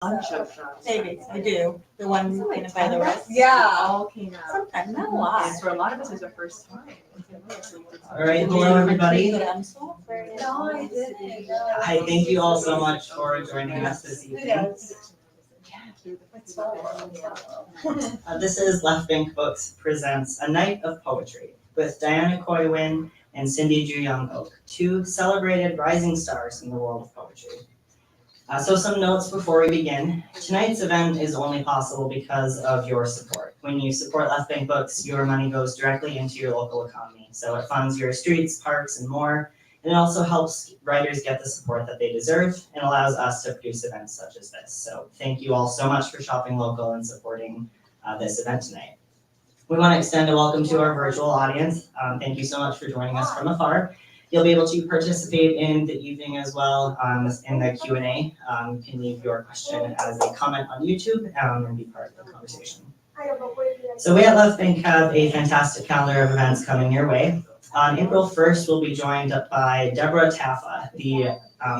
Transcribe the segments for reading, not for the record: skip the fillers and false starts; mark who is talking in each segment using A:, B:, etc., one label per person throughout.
A: Maybe, I do. The one painted by the rest.
B: Yeah, all came out.
A: Sometimes, not a lot.
B: And for a lot of us, it was our first time.
C: All right, hello everybody.
A: I'm so afraid.
B: No, I didn't.
C: Hi, thank you all so much for joining us this evening. This is Left Bank Books presents A Night of Poetry with Diana Khoi Nguyen and Juyoung Ok, two celebrated rising stars in the world of poetry. So some notes before we begin. Tonight's event is only possible because of your support. When you support Left Bank Books, your money goes directly into your local economy. So it funds your streets, parks, and more. And it also helps writers get the support that they deserve and allows us to produce events such as this. So thank you all so much for shopping local and supporting this event tonight. We want to extend a welcome to our virtual audience. Thank you so much for joining us from afar. You'll be able to participate in the evening as well in the Q&A. You can leave your question as a comment on YouTube and be part of the conversation. So we at Left Bank have a fantastic calendar of events coming your way. On April 1st, we'll be joined by Deborah Taffa,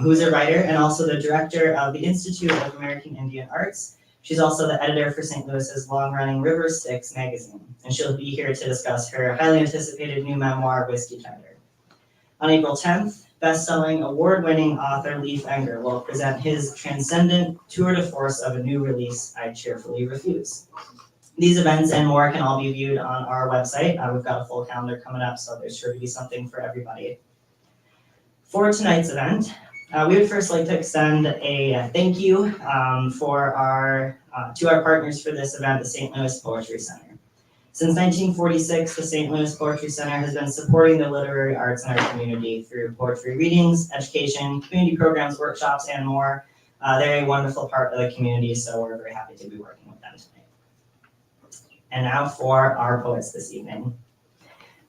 C: who's a writer and also the director of the Institute of American Indian Arts. She's also the editor for St. Louis's long-running River Styx magazine, and she'll be here to discuss her highly anticipated new memoir, Whiskey Tender. On April 10th, best-selling award-winning author Leif Enger will present his transcendent tour de force of a new release, I Cheerfully Refuse. These events and more can all be viewed on our website. We've got a full calendar coming up, so there's sure to be something for everybody. For tonight's event, we would first like to extend a thank you to our partners for this event, the St. Louis Poetry Center. Since 1946, the St. Louis Poetry Center has been supporting the literary arts in our community through poetry readings, education, community programs, workshops, and more. They're a wonderful part of the community, so we're very happy to be working with them tonight. And now for our poets this evening.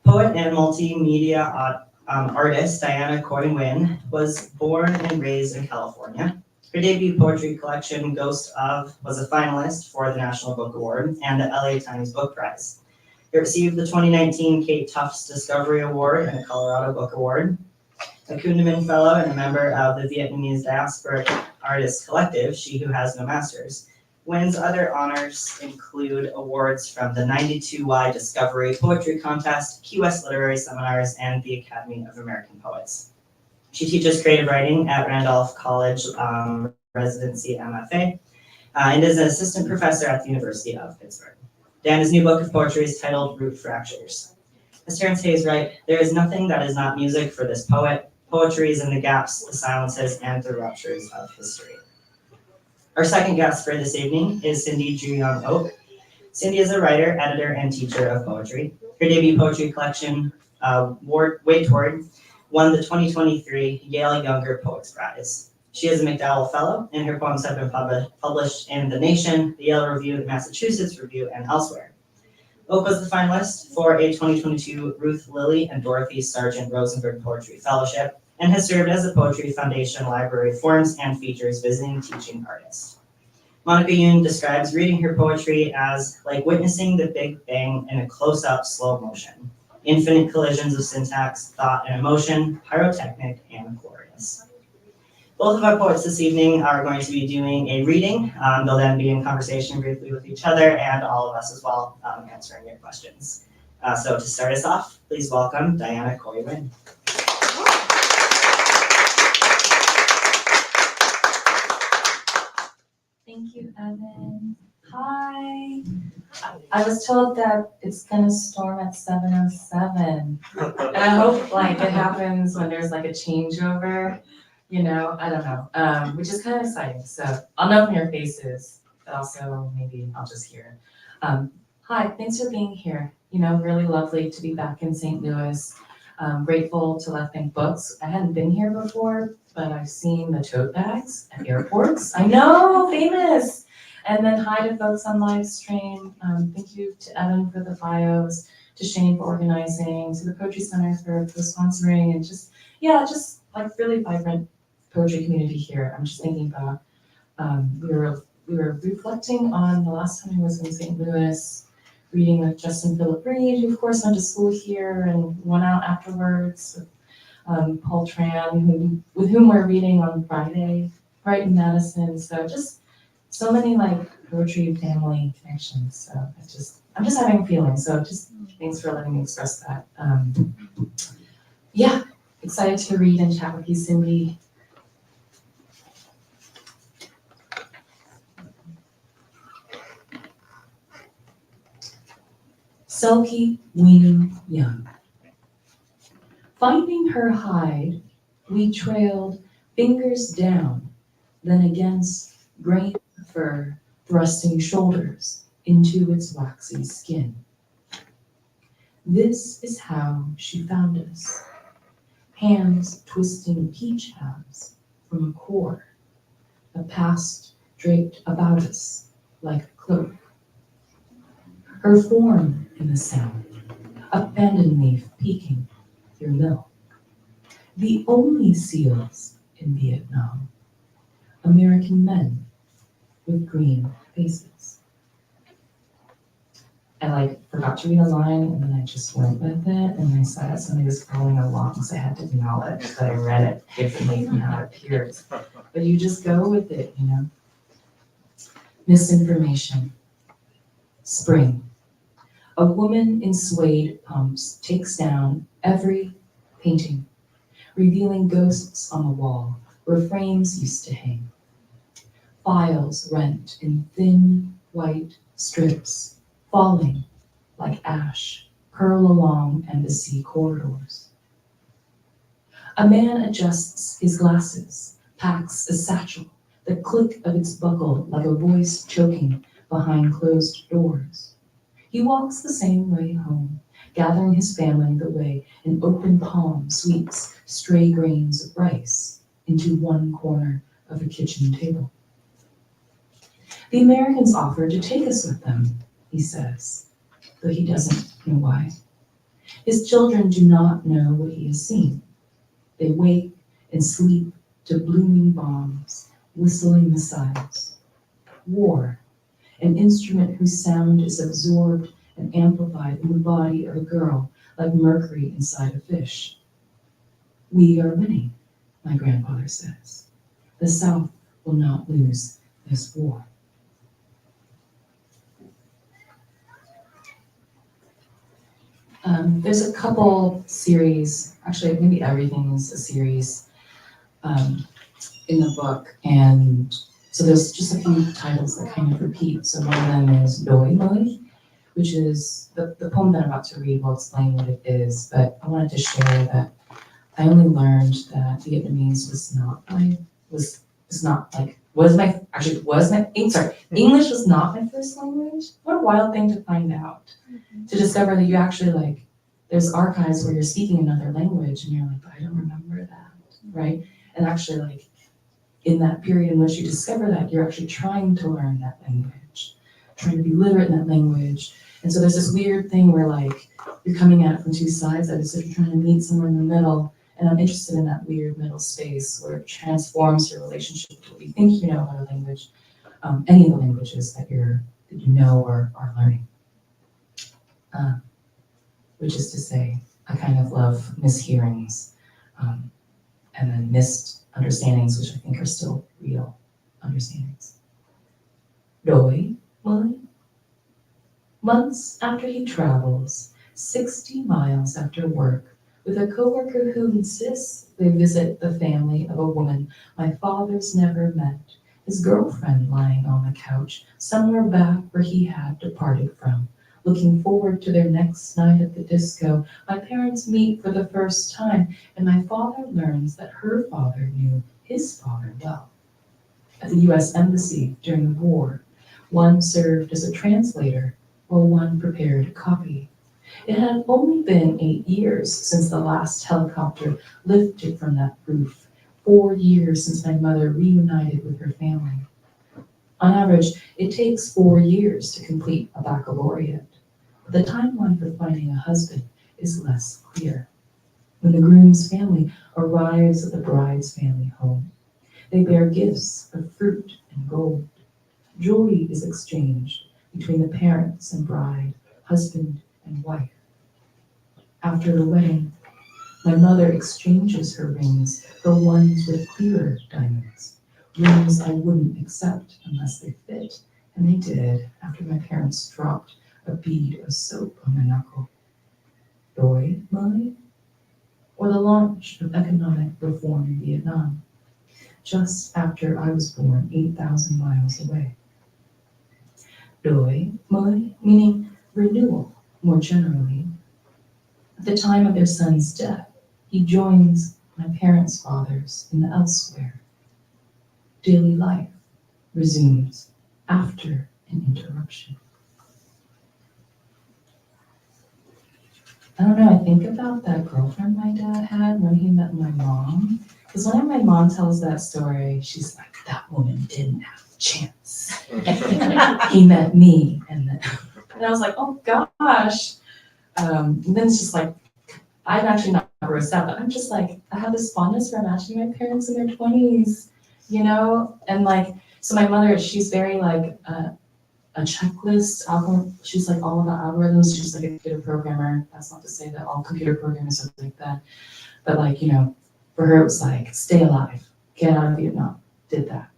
C: Poet and multimedia artist Diana Khoi Nguyen was born and raised in California. Her debut poetry collection, Ghost Of, was a finalist for the National Book Award and the LA Times Book Prize. It received the 2019 Kate Tufts Discovery Award and the Colorado Book Award. A Kundiman Fellow and a member of the Vietnamese diasporic artist collective, She Who Has No Masters. Nguyen's other honors include awards from the 92Y Discovery Poetry Contest, Key West Literary Seminars, and the Academy of American Poets. She teaches creative writing at Randolph College Low-Residency MFA and is an assistant professor at the University of Pittsburgh. Diana's new book of poetry is titled Root Fractures. As Terrance Hayes writes, there is nothing that is not music for this poet. Poetry is in the gaps, the silences, and the ruptures of history. Our second guest for this evening is Juyoung Ok. Cindy is a writer, editor, and teacher of poetry. Her debut poetry collection, Way Toward, won the 2023 Yale Younger Poets Prize. She is a McDowell Fellow, and her poems have been published in The Nation, the Yale Review, the Massachusetts Review, and elsewhere. Ok was the finalist for a 2022 Ruth Lilly and Dorothy Sargent Rosenberg Poetry Fellowship, and has served as a Poetry Foundation library forms and features visiting teaching artists. Monica Yoon describes reading her poetry as like witnessing the Big Bang in a close-up slow motion. Infinite collisions of syntax, thought, and emotion, pyrotechnic, and glorious. Both of our poets this evening are going to be doing a reading. They'll then be in conversation briefly with each other and all of us as well, answering your questions. So to start us off, please welcome Diana Khoi Nguyen.
D: Thank you, Evan. Hi. I was told that it's gonna storm at 7:07. And I hope it happens when there's a changeover, I don't know, which is kind of exciting. So I'll know from your faces, but also maybe I'll just hear. Hi, thanks for being here. Really lovely to be back in St. Louis. Grateful to Left Bank Books. I hadn't been here before, but I've seen the tote bags at airports. I know, famous. And then hi to folks on live stream. Thank you to Evan for the bios, to Shane for organizing, to the Poetry Center for sponsoring, and just really vibrant poetry community here. I'm just thinking about, we were reflecting on the last time I was in St. Louis, reading with Justin Philip Reed, who of course went to school here and went out afterwards, with Paul Tran, with whom we're reading on Friday, right in Madison. So just so many like poetry family connections. So I'm just having a feeling. So just thanks for letting me express that. Yeah, excited to read and chat with you, Cindy. Selkie weaning young. Finding her hide, we trailed fingers down, then against grain fur, thrusting shoulders into its waxy skin. This is how she found us, hands twisting peach halves from a core, a past draped about us like a cloak. Her form in the sound, a pandan leaf peeking through milk. The only seals in Vietnam, American men with green faces. I forgot to read a line and then I just went with it and I saw that somebody was following along, so I had to acknowledge that I read it differently from how it appears. But you just go with it, you know. Misinformation. Spring. A woman in suede pumps takes down every painting, revealing ghosts on the wall where frames used to hang. Files rent in thin white strips, falling like ash, curl along embassy corridors. A man adjusts his glasses, packs a satchel, the click of its buckle like a voice choking behind closed doors. He walks the same way home, gathering his family the way an open palm sweeps stray grains of rice into one corner of a kitchen table. The Americans offered to take us with them, he says, though he doesn't know why. His children do not know what he has seen. They wake and sleep to blooming bombs, whistling missiles. War, an instrument whose sound is absorbed and amplified in the body of a girl like mercury inside a fish. We are winning, my grandfather says. The South will not lose this war. There's a couple series, actually maybe everything is a series in the book, and so there's just a few titles that kind of repeat. So one of them is Doi Moi, which is the poem that I'm about to read will explain what it is, but I wanted to share that I only learned that Vietnamese English was not my first language. What a wild thing to find out. To discover that you actually there's archives where you're speaking another language and you're like, I don't remember that, right? And actually in that period in which you discover that, you're actually trying to learn that language, trying to be literate in that language. And so there's this weird thing where you're coming at it from two sides, as if you're trying to meet somewhere in the middle. And I'm interested in that weird middle space where it transforms your relationship to what you think you know about a language, any of the languages that you know or are learning. Which is to say, I kind of love mishearings, and then missed understandings, which I think are still real understandings. Doi Moi. Months after he travels, 60 miles after work, with a coworker who insists they visit the family of a woman my father's never met, his girlfriend lying on the couch, somewhere back where he had departed from. Looking forward to their next night at the disco, my parents meet for the first time, and my father learns that her father knew his father well. At the US Embassy during the war, one served as a translator, while one prepared a copy. It had only been 8 years since the last helicopter lifted from that roof, 4 years since my mother reunited with her family. On average, it takes 4 years to complete a baccalaureate. The timeline for finding a husband is less clear. When the groom's family arrives at the bride's family home, they bear gifts of fruit and gold. Jewelry is exchanged between the parents and bride, husband and wife. After the wedding, my mother exchanges her rings for ones with clearer diamonds, rooms I wouldn't accept unless they fit, and they did after my parents dropped a bead of soap on my knuckle. Doi Mai? Or the launch of economic reform in Vietnam, just after I was born 8,000 miles away. Doi Mai, meaning renewal more generally. At the time of their son's death, he joins my parents' fathers in the elsewhere. Daily life resumes after an interruption. I don't know, I think about that girlfriend my dad had when he met my mom. Because whenever my mom tells that story, she's like, that woman didn't have a chance. He met me, and I was like, oh gosh. And then it's just like, I'm actually not grossed out, but I'm just like, I have this fondness for imagining my parents in their 20s, you know? And like, so my mother, she's very like a checklist, she's like all about algorithms, she's like a computer programmer. That's not to say that all computer programmers are like that. But like, you know, for her it was like, stay alive, get out of Vietnam, did that,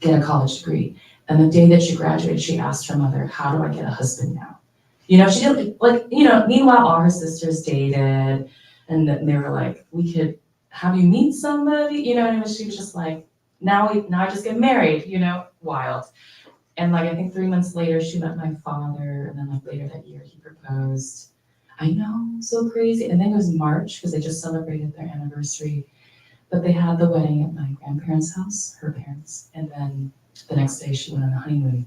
D: get a college degree. And the day that she graduated, she asked her mother, how do I get a husband now? You know, she didn't, like, you know, meanwhile, all her sisters dated, and they were like, we could have you meet somebody, you know, and she was just like, now I just get married, you know, wild. And like, I think 3 months later, she met my father, and then like later that year, he proposed. I know, so crazy. And then it was March, because they just celebrated their anniversary, but they had the wedding at my grandparents' house, her parents, and then the next day she went on a honeymoon.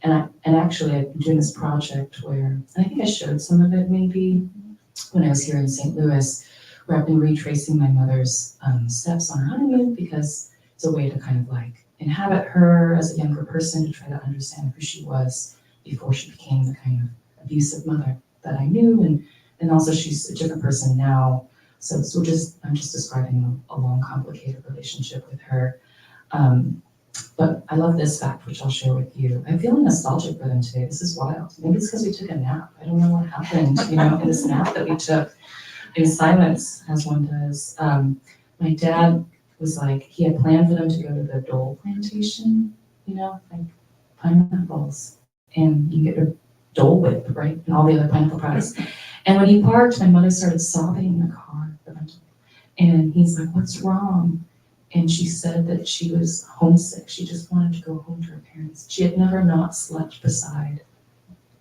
D: And actually I've been doing this project where, and I think I showed some of it maybe when I was here in St. Louis, where I've been retracing my mother's steps on her honeymoon, because it's a way to kind of like inhabit her as a younger person, to try to understand who she was before she became the kind of abusive mother that I knew, and also she's a different person now. So I'm just describing a long, complicated relationship with her. But I love this fact, which I'll share with you. I'm feeling nostalgic for them today. This is wild. Maybe it's because we took a nap. I don't know what happened, you know, in this nap that we took in silence, as one does. My dad was like, he had planned for them to go to the Dole plantation, you know, like pineapples, and you get a Dole Whip, right, and all the other pineapple products. And when he parked, my mother started sobbing in the car, and he's like, what's wrong? And she said that she was homesick. She just wanted to go home to her parents. She had never not slept beside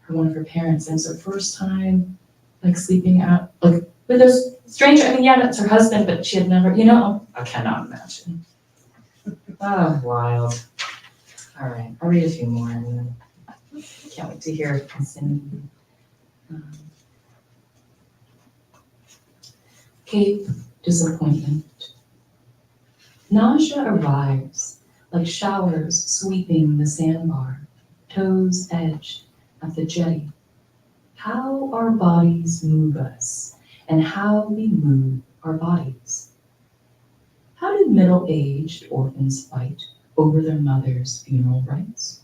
D: one of her parents. And it's her first time like sleeping out, like with a stranger. I mean, yeah, that's her husband, but she had never, you know, I cannot imagine. Oh, wild. All right, I'll read a few more, and then can't wait to hear Cindy. Cape Disappointment. Nausea arrives like showers sweeping the sandbar, toes edged at the jetty. How our bodies move us, and how we move our bodies. How do middle-aged orphans fight over their mother's funeral rites?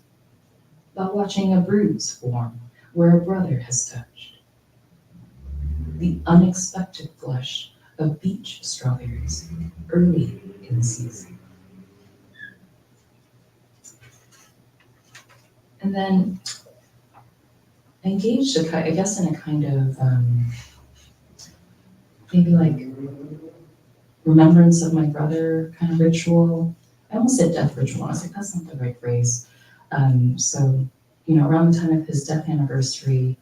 D: By watching a bruise form where a brother has touched. The unexpected flush of beach strawberries early in the season. And then I engaged, I guess, in a kind of maybe like remembrance of my brother kind of ritual. I almost said death ritual. I was like, that's not the right phrase. So, you know, around the time of his death anniversary,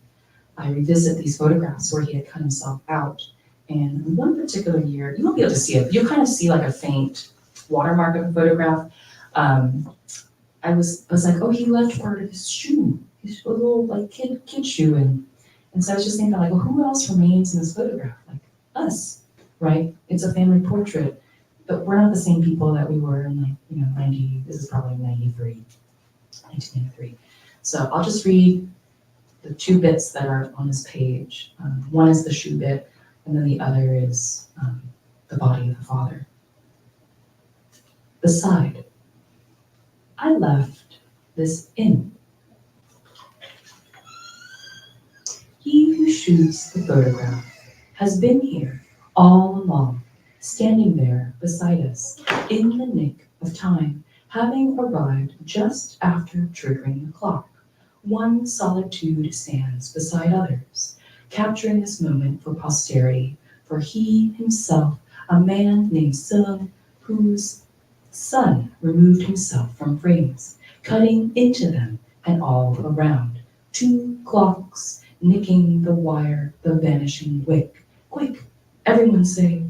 D: I revisit these photographs where he had cut himself out. And in one particular year, you won't be able to see it, but you'll kind of see like a faint watermark of a photograph. I was like, oh, he left part of his shoe, his little like kid shoe. And so I was just thinking like, well, who else remains in this photograph? Like us, right? It's a family portrait, but we're not the same people that we were in like, you know, this is probably 1993. So I'll just read the two bits that are on this page. One is the shoe bit, and then the other is the body of the father. Beside, I left this in. He who shoots the photograph has been here all along, standing there beside us in the nick of time, having arrived just after triggering the clock. One solitude stands beside others, capturing this moment for posterity, for he himself, a man named Silum, whose son removed himself from frames, cutting into them and all around. 2 clocks nicking the wire, the vanishing wick. Quick, everyone say.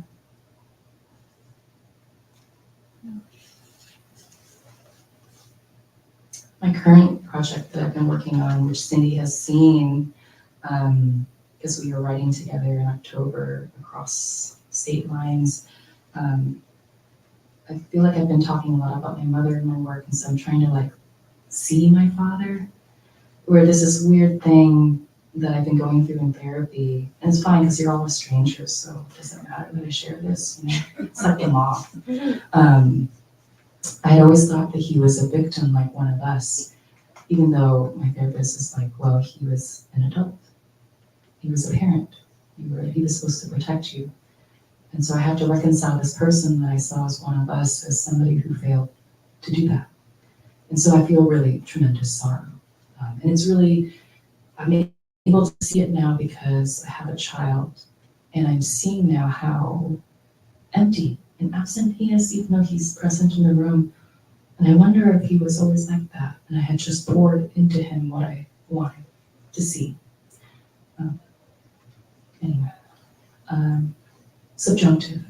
D: My current project that I've been working on, which Cindy has seen, because we were writing together in October across state lines. I feel like I've been talking a lot about my mother in my work, and so I'm trying to see my father, where there's this weird thing that I've been going through in therapy, and it's fine because you're all strangers, so it doesn't matter that I share this, it's like in law. I had always thought that he was a victim like one of us, even though my therapist is like, well, he was an adult. He was a parent. He was supposed to protect you. And so I have to reconcile this person that I saw as one of us as somebody who failed to do that. And so I feel really tremendous sorrow. And it's really, I'm able to see it now because I have a child, and I'm seeing now how empty and absent he is, even though he's present in the room. And I wonder if he was always like that, and I had just poured into him what I wanted to see. Anyway, subjunctive.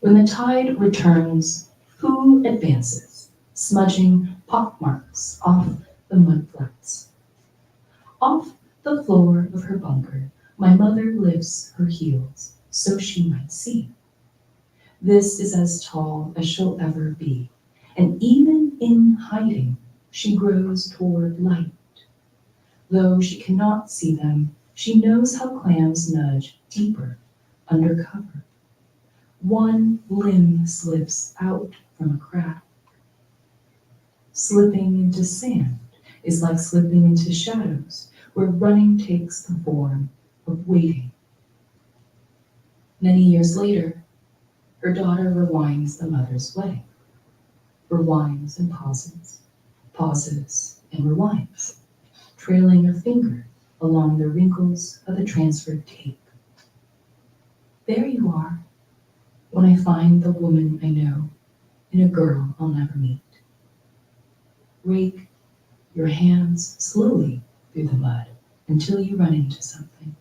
D: When the tide returns, who advances, smudging pockmarks off the mud flats? Off the floor of her bunker, my mother lifts her heels so she might see. This is as tall as she'll ever be, and even in hiding, she grows toward light. Though she cannot see them, she knows how clams nudge deeper under cover. One limb slips out from a crack. Slipping into sand is like slipping into shadows, where running takes the form of waiting. Many years later, her daughter rewinds the mother's wedding. Rewinds and pauses, pauses and rewinds, trailing her finger along the wrinkles of the transferred tape. There you are, when I find the woman I know in a girl I'll never meet. Rake your hands slowly through the mud until you run into something.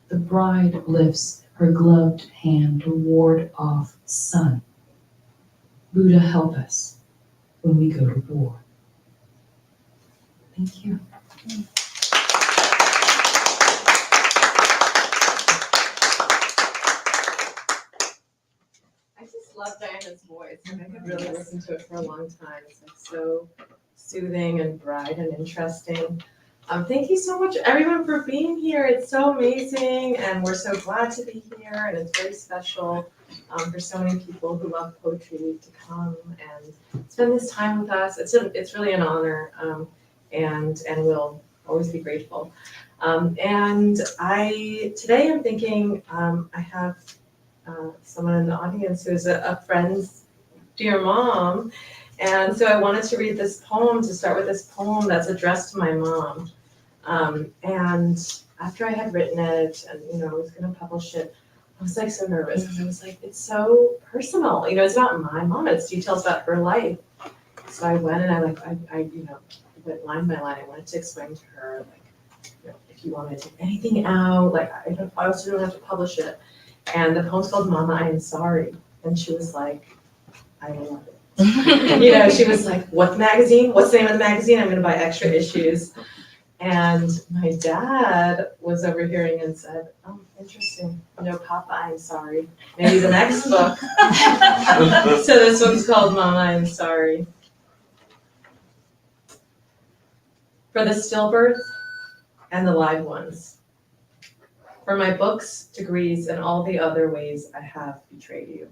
D: The bride lifts her gloved hand to ward off sun. Buddha help us when we go to war. Thank you.
B: I just love Diana's voice, and I could really listen to it for a long time. It's so soothing and bright and interesting. Thank you so much, everyone, for being here. It's so amazing, and we're so glad to be here, and it's very special for so many people who love poetry to come and spend this time with us. It's really an honor, and we'll always be grateful. And today I'm thinking I have someone in the audience who is a friend's dear mom. And so I wanted to read this poem, to start with this poem that's addressed to my mom. And after I had written it and, I was going to publish it, I was so nervous because I was it's so personal. It's about my mom. It's details about her life. So I went and I went line by line. I wanted to explain to her, if you want me to take anything out, I also don't have to publish it. And the poem's called Mama, I Am Sorry. And she was like, I love it. She was like, what magazine? What's the name of the magazine? I'm going to buy extra issues. And my dad was overhearing and said, oh, interesting. No, Papa, I'm sorry. Maybe the next book. So this one's called Mama, I'm Sorry. For the stillbirth and the live ones. For my books, degrees, and all the other ways I have betrayed you.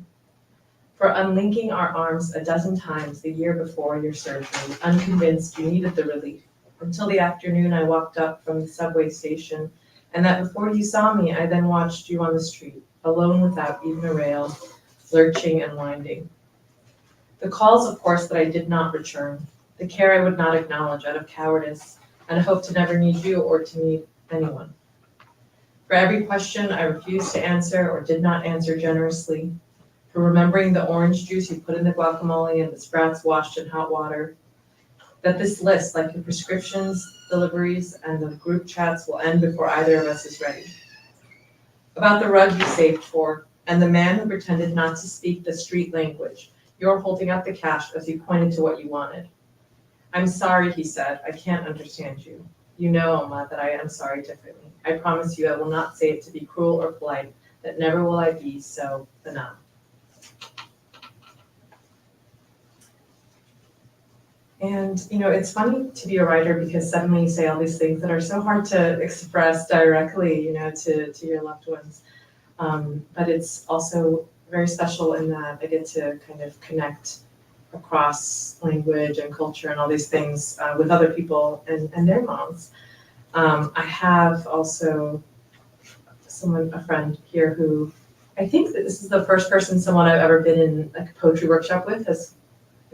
B: For unlinking our arms a dozen times the year before your surgery, unconvinced you needed the relief. Until the afternoon I walked up from the subway station and that before you saw me, I then watched you on the street, alone without even a rail, lurching and winding. The calls, of course, that I did not return, the care I would not acknowledge out of cowardice, and a hope to never need you or to need anyone. For every question I refused to answer or did not answer generously, for remembering the orange juice you put in the guacamole and the sprouts washed in hot water, that this list, like your prescriptions, deliveries, and the group chats, will end before either of us is ready. About the rug you saved for, and the man who pretended not to speak the street language, you're holding up the cash as you pointed to what you wanted. I'm sorry, he said, I can't understand you. You know, Oma, that I am sorry differently. I promise you I will not say it to be cruel or polite, that never will I be so banal. And, you know, it's funny to be a writer because suddenly you say all these things that are so hard to express directly, you know, to your loved ones. But it's also very special in that I get to kind of connect across language and culture and all these things with other people and their moms. I have also a friend here who, I think that this is the first someone I've ever been in like a poetry workshop with has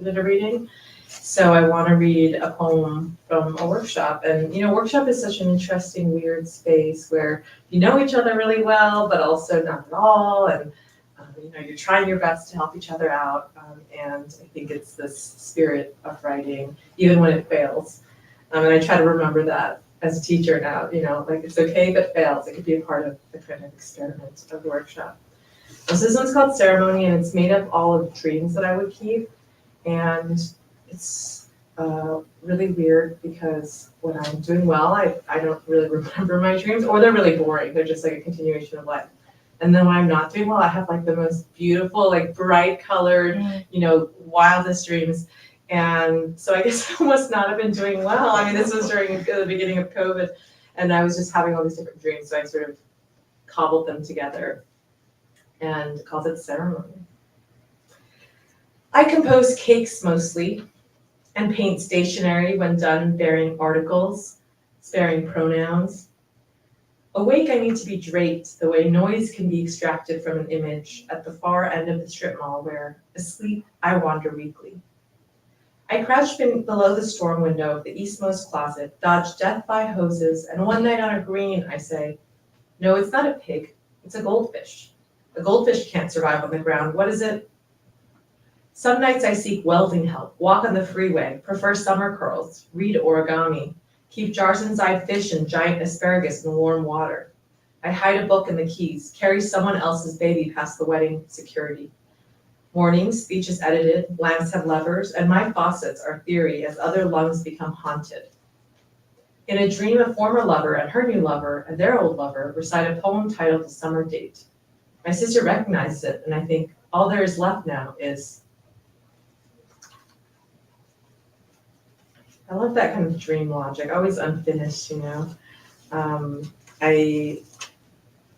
B: did a reading. So I want to read a poem from a workshop. And, you know, workshop is such an interesting, weird space where you know each other really well, but also not at all. And, you know, you're trying your best to help each other out. And I think it's this spirit of writing, even when it fails. And I try to remember that as a teacher now, you know, like it's okay if it fails. It could be a part of the kind of experiment of the workshop. So this one's called Ceremony, and it's made up all of dreams that I would keep. And it's really weird because when I'm doing well, I don't really remember my dreams, or they're really boring. They're just like a continuation of life. And then when I'm not doing well, I have like the most beautiful, like bright colored, you know, wildest dreams. And so I guess I must not have been doing well. I mean, this was during the beginning of COVID, and I was just having all these different dreams. So I sort of cobbled them together and called it Ceremony. I compose cakes mostly, and paint stationery when done bearing articles, sparing pronouns. Awake, I need to be draped the way noise can be extracted from an image at the far end of the strip mall where, asleep, I wander weakly. I crouch below the storm window of the eastmost closet, dodge death by hoses, and one night on a green, I say, no, it's not a pig, it's a goldfish. A goldfish can't survive on the ground. What is it? Some nights I seek welding help, walk on the freeway, prefer summer curls, read origami, keep jars inside fish and giant asparagus in warm water. I hide a book in the keys, carry someone else's baby past the wedding security. Mornings, speech is edited, lamps have levers, and my faucets are theory as other lungs become haunted. In a dream, a former lover and her new lover and their old lover recite a poem titled The Summer Date. My sister recognizes it, and I think all there is left now is. I love that kind of dream logic, always unfinished, you know. I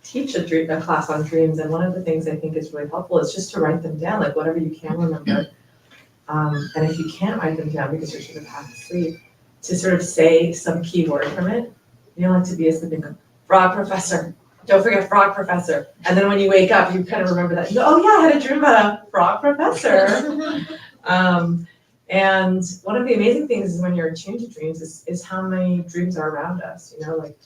B: teach a class on dreams, and one of the things I think is really helpful is just to write them down, like whatever you can remember. And if you can't write them down because you're sort of half asleep, to sort of say some key word from it. You don't like to be asleep and go, frog professor, don't forget frog professor. And then when you wake up, you kind of remember that. You go, oh yeah, I had a dream about a frog professor. And one of the amazing things is when you're attuned to dreams is how many dreams are around us. You know, like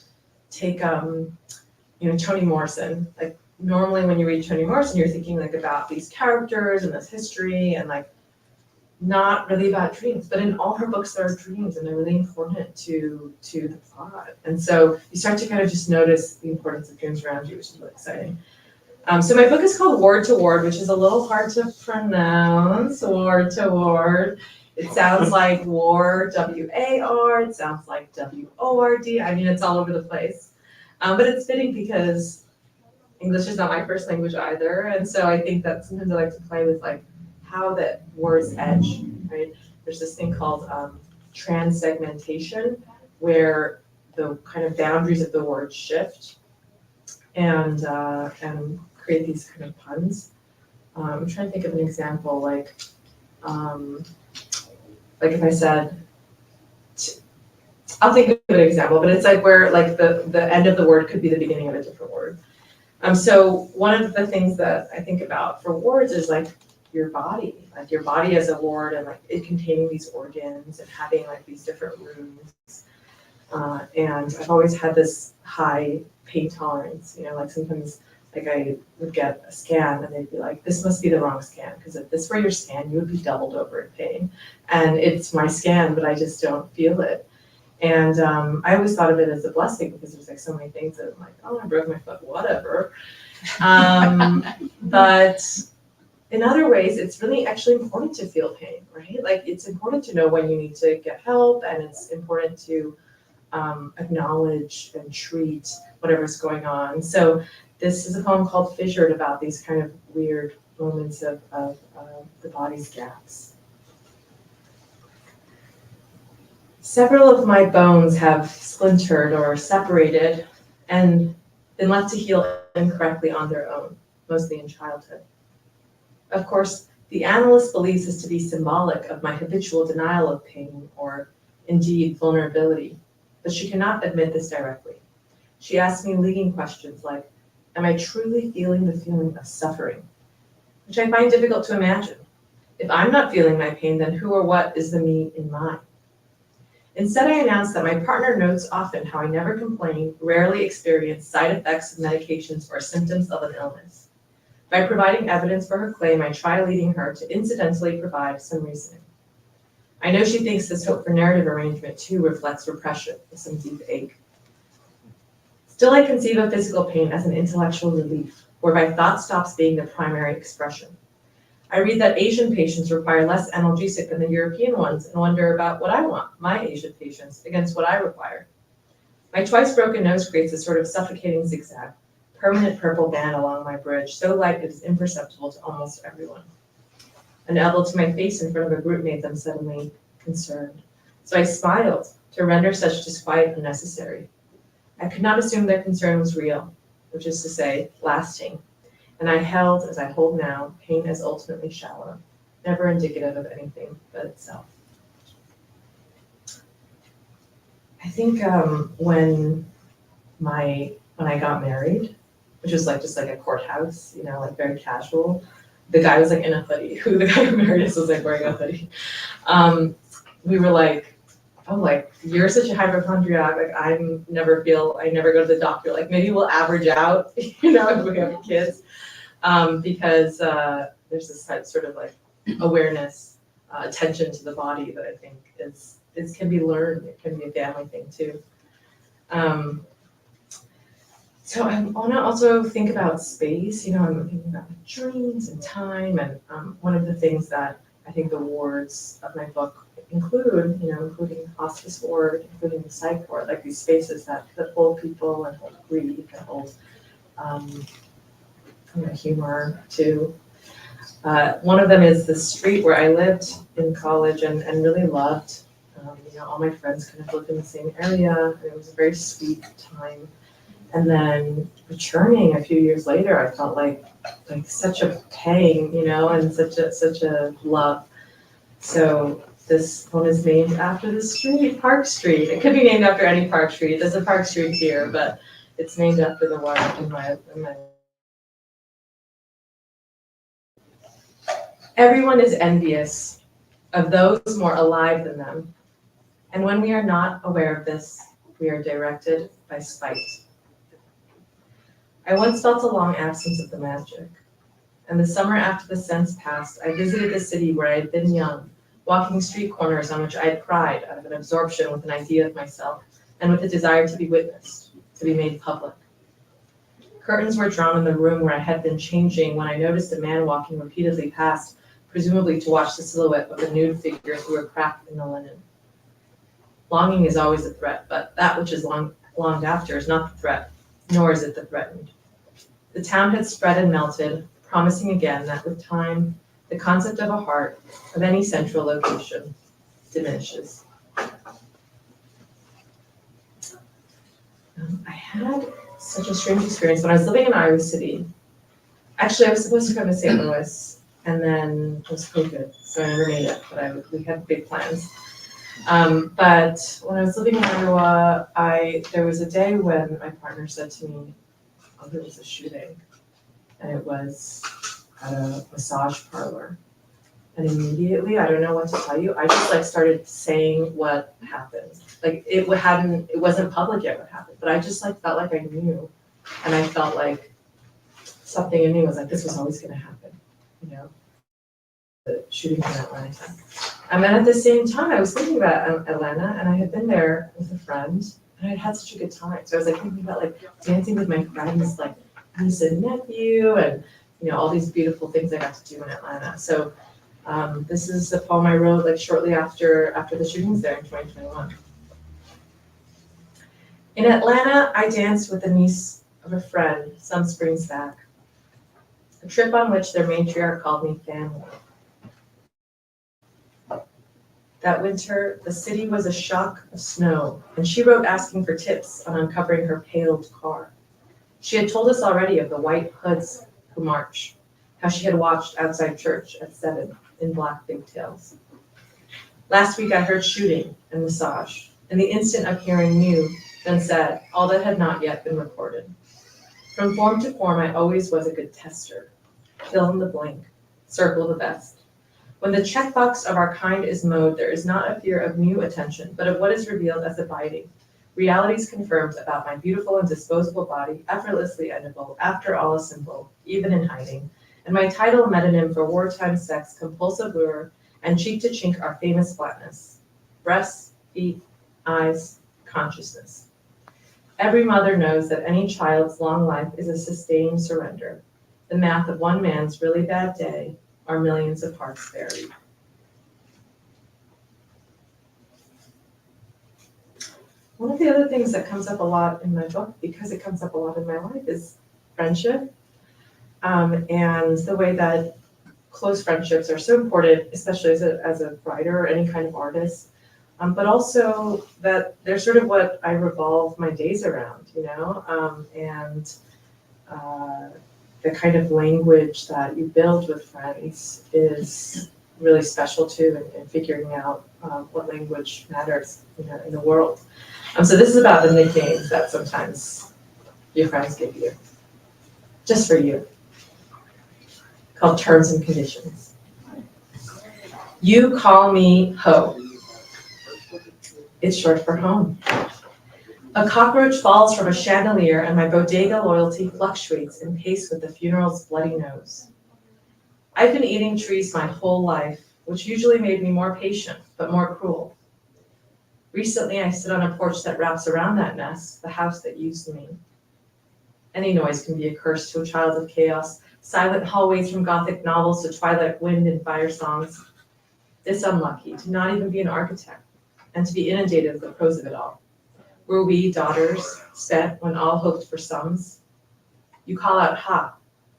B: take Toni Morrison. Like normally when you read Toni Morrison, you're thinking like about these characters and this history and like not really about dreams. But in all her books there are dreams and they're really important to the plot. And so you start to kind of just notice the importance of dreams around you, which is really exciting. So my book is called Word to Word, which is a little hard to pronounce. Word to Word. It sounds like war, W-A-R. It sounds like W-O-R-D. I mean, it's all over the place. But it's fitting because English is not my first language either. And so I think that sometimes I like to play with like how that words edge, right? There's this thing called transsegmentation, where the kind of boundaries of the word shift and create these kind of puns. I'm trying to think of an example, like if I said, I'll think of an example, but it's like where like the end of the word could be the beginning of a different word. So one of the things that I think about for wards is like your body as a ward, and like it containing these organs and having like these different rooms. And I've always had this high pain tolerance, like sometimes like I would get a scan and they'd be like, this must be the wrong scan, because if this were your scan, you would be doubled over in pain. And it's my scan, but I just don't feel it. And I always thought of it as a blessing, because there's like so many things that I'm like, oh, I broke my foot, whatever. But in other ways, it's really actually important to feel pain, right? Like it's important to know when you need to get help, and it's important to acknowledge and treat whatever's going on. So this is a poem called Fissured, about these kind of weird moments of the body's gaps. Several of my bones have splintered or separated and been left to heal incorrectly on their own, mostly in childhood. Of course, the analyst believes this to be symbolic of my habitual denial of pain, or indeed vulnerability, but she cannot admit this directly. She asks me leading questions like, am I truly feeling the feeling of suffering? Which I find difficult to imagine. If I'm not feeling my pain, then who or what is the me in mine? Instead, I announce that my partner notes often how I never complain, rarely experience side effects of medications or symptoms of an illness. By providing evidence for her claim, I try leading her to incidentally provide some reasoning. I know she thinks this hope for narrative arrangement too reflects repression with some deep ache. Still, I conceive of physical pain as an intellectual relief, whereby thought stops being the primary expression. I read that Asian patients require less analgesic than the European ones and wonder about what I want, my Asian patients, against what I require. My twice broken nose creates a sort of suffocating zigzag, permanent purple band along my bridge, so light it is imperceptible to almost everyone. An elbow to my face in front of a group made them suddenly concerned. So I smiled to render such disquiet unnecessary. I could not assume their concern was real, which is to say, lasting. And I held, as I hold now, pain as ultimately shallow, never indicative of anything but itself. I think when I got married, which was like just like a courthouse, like very casual, the guy was like in a hoodie. Who the guy who married us was like wearing a hoodie. We were like, oh, like you're such a hypochondriac. Like I never go to the doctor. Like maybe we'll average out, if we have kids. Because there's this sort of like awareness, attention to the body that I think can be learned. It can be a family thing too. So I want to also think about space. I'm thinking about dreams and time, and one of the things that I think the wards of my book include, including hospice ward, including the psych ward, like these spaces that hold people and hold grief and hold humor too. One of them is the street where I lived in college and really loved. All my friends kind of lived in the same area, and it was a very sweet time. And then returning a few years later, I felt like such a pang, and such a love. So this one is named after the street, Park Street. It could be named after any Park Street. There's a Park Street here, but it's named after the one in my. Everyone is envious of those more alive than them. And when we are not aware of this, we are directed by spite. I once felt a long absence of the magic. And the summer after the sense passed, I visited the city where I had been young, walking street corners on which I had cried out of an absorption with an idea of myself and with a desire to be witnessed, to be made public. Curtains were drawn in the room where I had been changing when I noticed a man walking repeatedly past, presumably to watch the silhouette of a nude figure through a crack in the linen. Longing is always a threat, but that which is longed after is not the threat, nor is it the threatened. The town had spread and melted, promising again that with time, the concept of a heart, of any central location, diminishes. I had such a strange experience when I was living in Iowa City. Actually, I was supposed to come to St. Louis, and then it was COVID, so I never made it, but we had big plans. But when I was living in Iowa, there was a day when my partner said to me, oh, there was a shooting, and it was at a massage parlor. And immediately, I don't know what to tell you, I just like started saying what happened. Like it wasn't public yet what happened, but I just like felt like I knew. And I felt like something in me was like, this was always gonna happen, you know? The shooting in Atlanta. And then at the same time, I was thinking about Atlanta, and I had been there with a friend, and I had such a good time. So I was like thinking about like dancing with my friends, like niece and nephew, and you know, all these beautiful things I got to do in Atlanta. So this is a poem I wrote like shortly after the shootings there in 2021. In Atlanta, I danced with the niece of a friend some springs back, a trip on which their matriarch called me family. That winter, the city was a shock of snow, and she wrote asking for tips on uncovering her paled car. She had told us already of the white hoods who march, how she had watched outside church at 7 in black pigtails. Last week I heard shooting and massage, and the instant of hearing knew, then said all that had not yet been recorded. From form to form, I always was a good tester. Fill in the blank, circle the best. When the checkbox of our kind is mowed, there is not a fear of new attention, but of what is revealed as abiding. Realities confirmed about my beautiful and disposable body, effortlessly edible, after all a symbol, even in hiding. And my title metonym for wartime sex, compulsive lure, and cheek to chink our famous flatness. Breasts, feet, eyes, consciousness. Every mother knows that any child's long life is a sustained surrender. The math of one man's really bad day are millions of hearts buried. One of the other things that comes up a lot in my book, because it comes up a lot in my life, is friendship. And the way that close friendships are so important, especially as a writer or any kind of artist, but also that they're sort of what I revolve my days around, you know, and the kind of language that you build with friends is really special too, in figuring out what language matters, you know, in the world. So this is about the nicknames that sometimes your friends give you, just for you, called terms and conditions. You call me Ho. It's short for home. A cockroach falls from a chandelier and my bodega loyalty fluctuates in pace with the funeral's bloody nose. I've been eating trees my whole life, which usually made me more patient, but more cruel. Recently, I sit on a porch that wraps around that nest, the house that used me. Any noise can be a curse to a child of chaos, silent hallways from Gothic novels to twilight wind and fire songs. This unlucky to not even be an architect and to be inundated with the prose of it all. Were we, daughters, spent when all hoped for sums? You call out ha,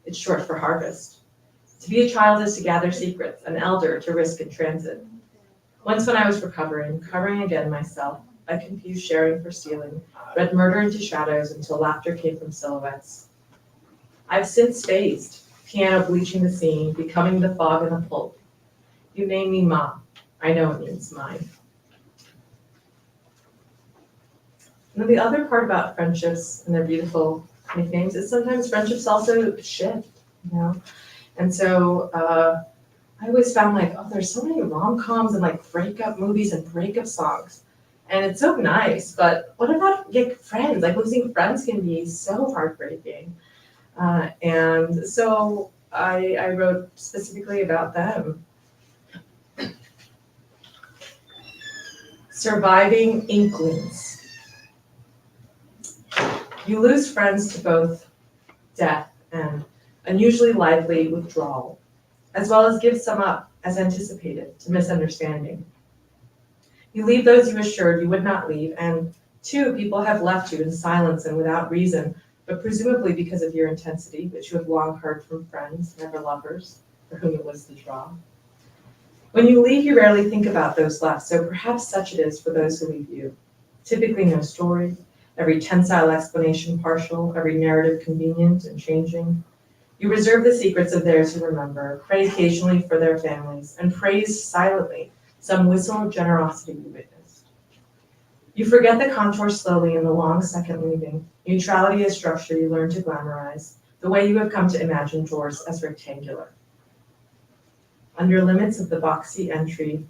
B: it's short for harvest. To be a child is to gather secrets, an elder to risk in transit. Once when I was recovering, covering again myself, I confused sharing for stealing, read murder into shadows until laughter came from silhouettes. I've since phased, piano bleaching the scene, becoming the fog and the pulp. You name me Ma, I know it means mine. And the other part about friendships and their beautiful nicknames is sometimes friendships also shift, you know? And so I always found like, oh, there's so many rom-coms and like breakup movies and breakup songs. And it's so nice, but what about like friends? Like losing friends can be so heartbreaking. And so I wrote specifically about them. Surviving Inklings. You lose friends to both death and unusually lively withdrawal, as well as give some up, as anticipated, to misunderstanding. You leave those you assured you would not leave, and 2 people have left you in silence and without reason, but presumably because of your intensity, which you have long heard from friends, never lovers, for whom it was the draw. When you leave, you rarely think about those left, so perhaps such it is for those who leave you. Typically no story, every tensile explanation partial, every narrative convenient and changing. You reserve the secrets of theirs who remember, pray occasionally for their families, and praise silently, some whistle of generosity you witnessed. You forget the contour slowly in the long second leaving. Neutrality as structure you learn to glamorize, the way you have come to imagine drawers as rectangular. Under limits of the boxy entry,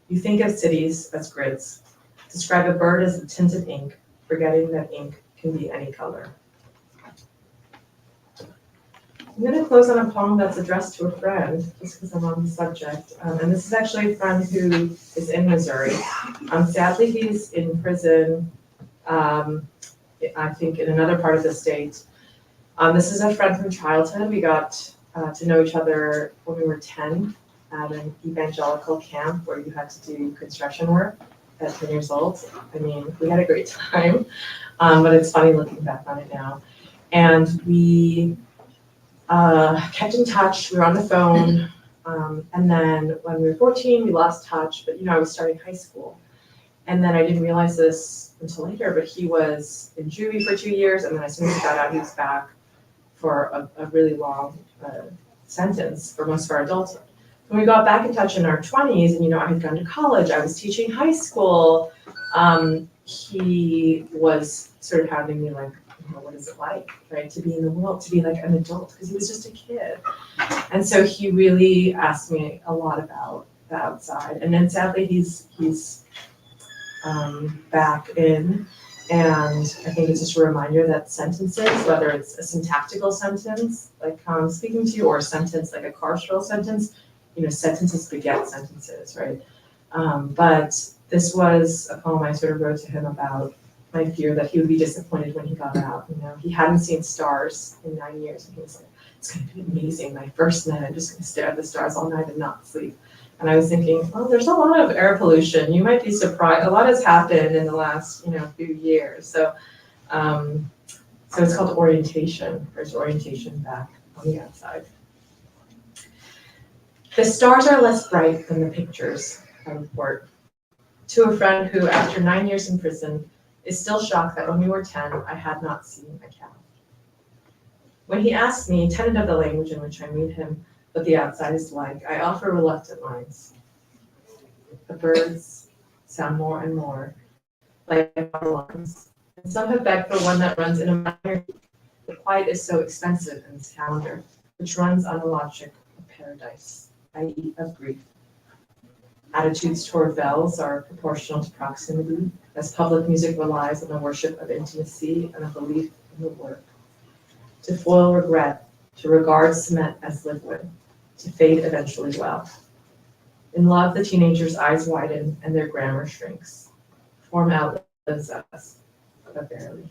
B: you think of cities as grids. Describe a bird as a tint of ink, forgetting that ink can be any color. I'm going to close on a poem that's addressed to a friend, just because I'm on the subject. And this is actually a friend who is in Missouri. Sadly, he's in prison, I think in another part of the state. This is a friend from childhood. We got to know each other when we were 10 at an evangelical camp where you had to do construction work at 10 years old. I mean, we had a great time, but it's funny looking back on it now. And we kept in touch. We were on the phone. And then when we were 14, we lost touch. But, I was starting high school. And then I didn't realize this until later, but he was in juvie for 2 years. And then as soon as he got out, he was back for a really long sentence for most of our adulthood. When we got back in touch in our 20s, and I had gone to college, I was teaching high school, he was sort of having me like, what is it like, right, to be in the world, to be like an adult, because he was just a kid. And so he really asked me a lot about the outside. And then sadly, he's back in, and I think it's just a reminder that sentences, whether it's a syntactical sentence, like how I'm speaking to you, or a sentence like a carceral sentence, sentences beget sentences, right? But this was a poem I sort of wrote to him about my fear that he would be disappointed when he got out. He hadn't seen stars in 9 years, and he was like, it's going to be amazing. My first night, I'm just going to stare at the stars all night and not sleep. And I was thinking, well, there's a lot of air pollution. You might be surprised. A lot has happened in the last, few years. So it's called orientation. There's orientation back on the outside. The stars are less bright than the pictures, I report. To a friend who, after 9 years in prison, is still shocked that when we were 10, I had not seen a cow. When he asks me, tenet of the language in which I meet him, what the outside is like, I offer reluctant lines. The birds sound more and more like our lines. And some have begged for one that runs in a minor. The quiet is so expensive in this calendar, which runs on the logic of paradise, i.e. of grief. Attitudes toward bells are proportional to proximity, as public music relies on the worship of intimacy and a belief in the work. To foil regret, to regard cement as liquid, to fade eventually well. In love, the teenager's eyes widen and their grammar shrinks. Form outlives us, but barely.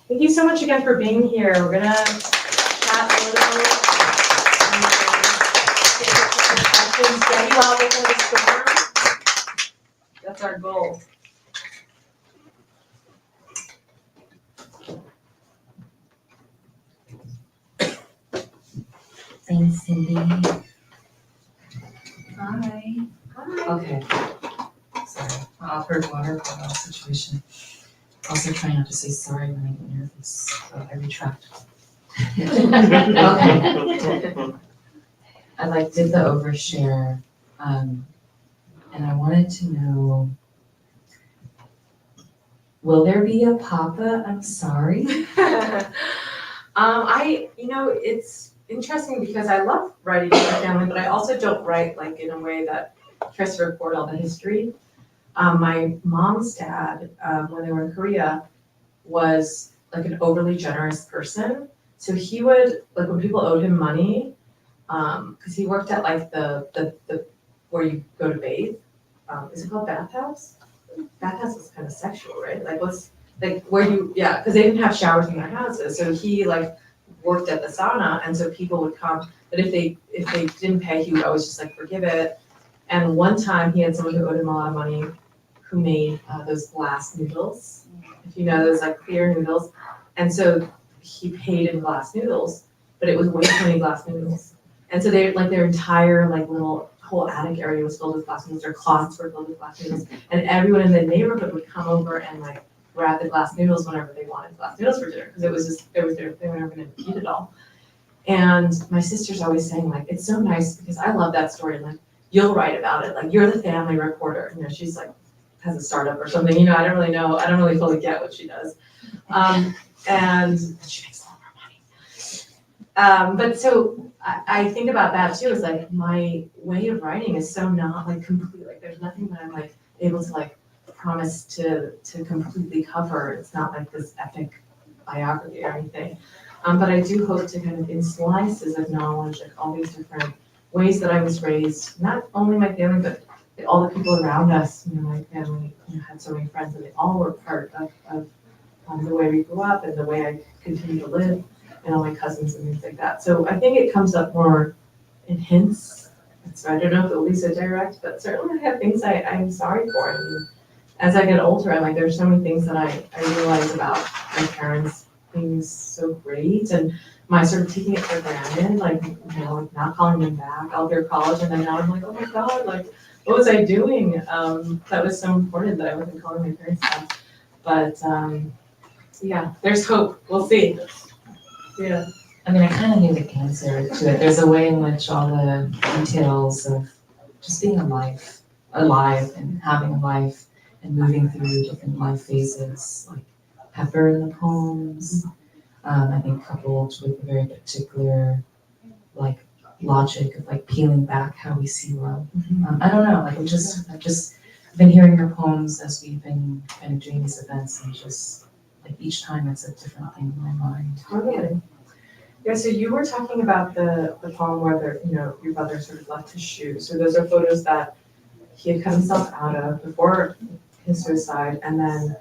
B: Thank you so much again for being here. We're gonna chat a little, get you out before the storm. That's our goal.
D: Thanks, Cindy.
A: Hi.
D: Okay. Sorry. Awkward water bottle situation. Also try not to say sorry when I get nervous, so I retract. Okay. I did the overshare, and I wanted to know, will there be a Papa I'm sorry?
B: It's interesting because I love writing for my family, but I also don't write like in a way that tries to record all the history. My mom's dad, when they were in Korea, was like an overly generous person. So he would, like when people owed him money, because he worked at like the where you go to bathe. Is it called bathhouse? Bathhouse is kind of sexual, right? Like what's like where you, yeah, because they didn't have showers in their houses. So he like worked at the sauna, and so people would come, but if they didn't pay, he would always just like forgive it. And one time he had someone who owed him a lot of money who made those glass noodles, if you know, those like clear noodles. And so he paid in glass noodles, but it was way too many glass noodles. And so they like their entire like little whole attic area was filled with glass noodles. Their closets were filled with glass noodles, and everyone in the neighborhood would come over and like grab the glass noodles whenever they wanted glass noodles for dinner, because it was just they were never going to eat it all. And my sister's always saying like, it's so nice because I love that story. And like you'll write about it, like you're the family reporter, you know, she's like, has a startup or something, you know, I don't really fully get what she does. And she makes a lot more money. But so I think about that too, is like my way of writing is so not like complete, like there's nothing that I'm like able to like promise to completely cover. It's not like this epic biography or anything. But I do hope to kind of in slices of knowledge, like all these different ways that I was raised, not only my family, but all the people around us. You know, my family, you know, had so many friends, and they all were part of the way we grew up and the way I continue to live, and all my cousins and things like that. So I think it comes up more in hints. So I don't know if it will be so direct, but certainly I have things I'm sorry for. I mean, as I get older, I'm like, there's so many things that I realize about my parents being so great, and my sort of taking it for granted, like, you know, like not calling them back after college, and then now I'm like, oh my God, like, what was I doing? That was so important that I wasn't calling my parents back. But yeah, there's hope. We'll see. Yeah.
D: I mean, I kind of knew the answer to it. There's a way in which all the details of just being alive and having a life and moving through different life phases, like pepper in the poems, I think coupled with a very particular, like, logic of like peeling back how we see world. I don't know, like I've just been hearing your poems as we've been kind of doing these events, and just like each time it's a different thing in my mind.
B: Okay. Yeah, so you were talking about the poem where you know, your brother sort of left his shoes. So those are photos that he had cut himself out of before his suicide, and then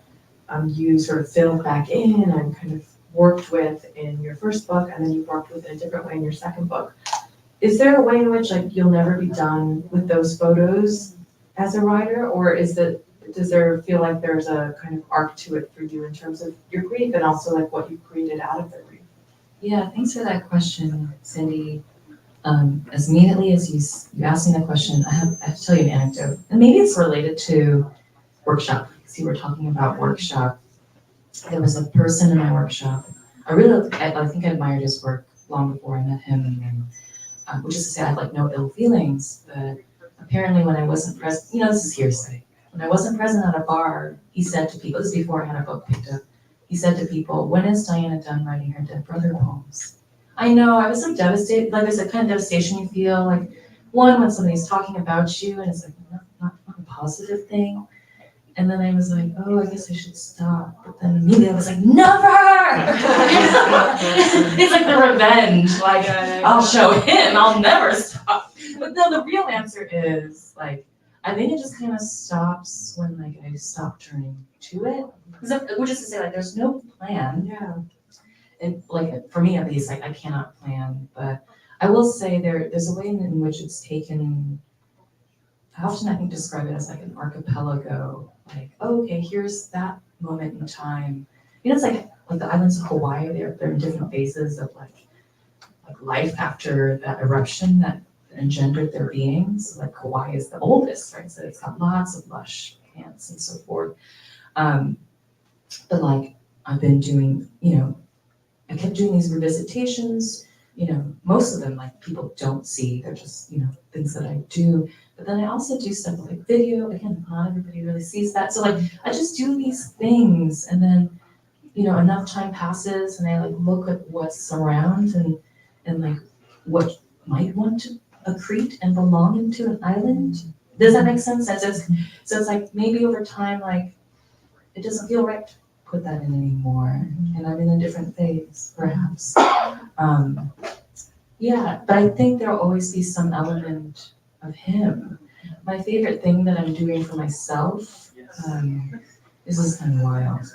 B: you sort of filled back in and kind of worked with in your first book, and then you worked with in a different way in your second book. Is there a way in which like you'll never be done with those photos as a writer, or does there feel like there's a kind of arc to it for you in terms of your grief and also like what you created out of the grief?
D: Yeah, thanks for that question, Cindy. As immediately as you asked me that question, I have to tell you an anecdote, and maybe it's related to workshop, because you were talking about workshop. There was a person in my workshop. I think I admired his work long before I met him, and which is to say I had like no ill feelings, but apparently when I wasn't present, you know, this is hearsay. When I wasn't present at a bar, he said to people, this is before I had a book picked up, he said to people, when is Diana done writing her dead brother poems? I know, I was so devastated, like there's a kind of devastation you feel, like one, when somebody's talking about you and it's like not a positive thing. And then I was like, oh, I guess I should stop. But then immediately I was like, never! It's like the revenge, like I'll show him, I'll never stop. But no, the real answer is like, I think it just kind of stops when like I stop turning to it. Which is to say, like, there's no plan.
B: Yeah.
D: And like for me at least, like I cannot plan. But I will say there's a way in which it's taken. I often I think describe it as like an archipelago. Like, oh, okay, here's that moment in time. You know, it's like the islands of Hawaii. They're in different phases of like life after that eruption that engendered their beings. Like Hawaii is the oldest, right? So it's got lots of lush plants and so forth. But like I've been doing, you know, I kept doing these revisitations. You know, most of them like people don't see. They're just, you know, things that I do. But then I also do stuff like video. Again, not everybody really sees that. So like I just do these things, and then, you know, enough time passes and I like look at what's around and like what might want to accrete and belong into an island. Does that make sense? So it's like maybe over time, like it doesn't feel right to put that in anymore. And I'm in a different phase, perhaps. Yeah, but I think there'll always be some element of him. My favorite thing that I'm doing for myself, this is kind of wild,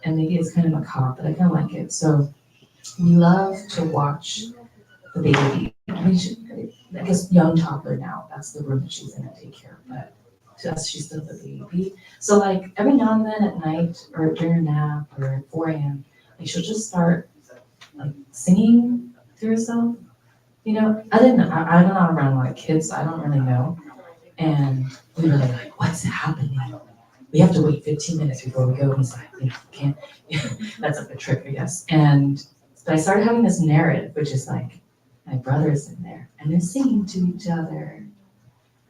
D: and maybe it's kind of macabre, but I kind of like it. So we love to watch the baby. I guess young toddler now, that's the room that she's in at daycare, but to us, she's still the baby. So like every now and then at night or during a nap or at 4 a.m., like she'll just start like singing to herself. You know, I'm not around a lot of kids, so I don't really know. And we were like, what's happening? We have to wait 15 minutes before we go. And he's like, you know, can't. That's like a trick, I guess. But I started having this narrative, which is like, my brother's in there, and they're singing to each other.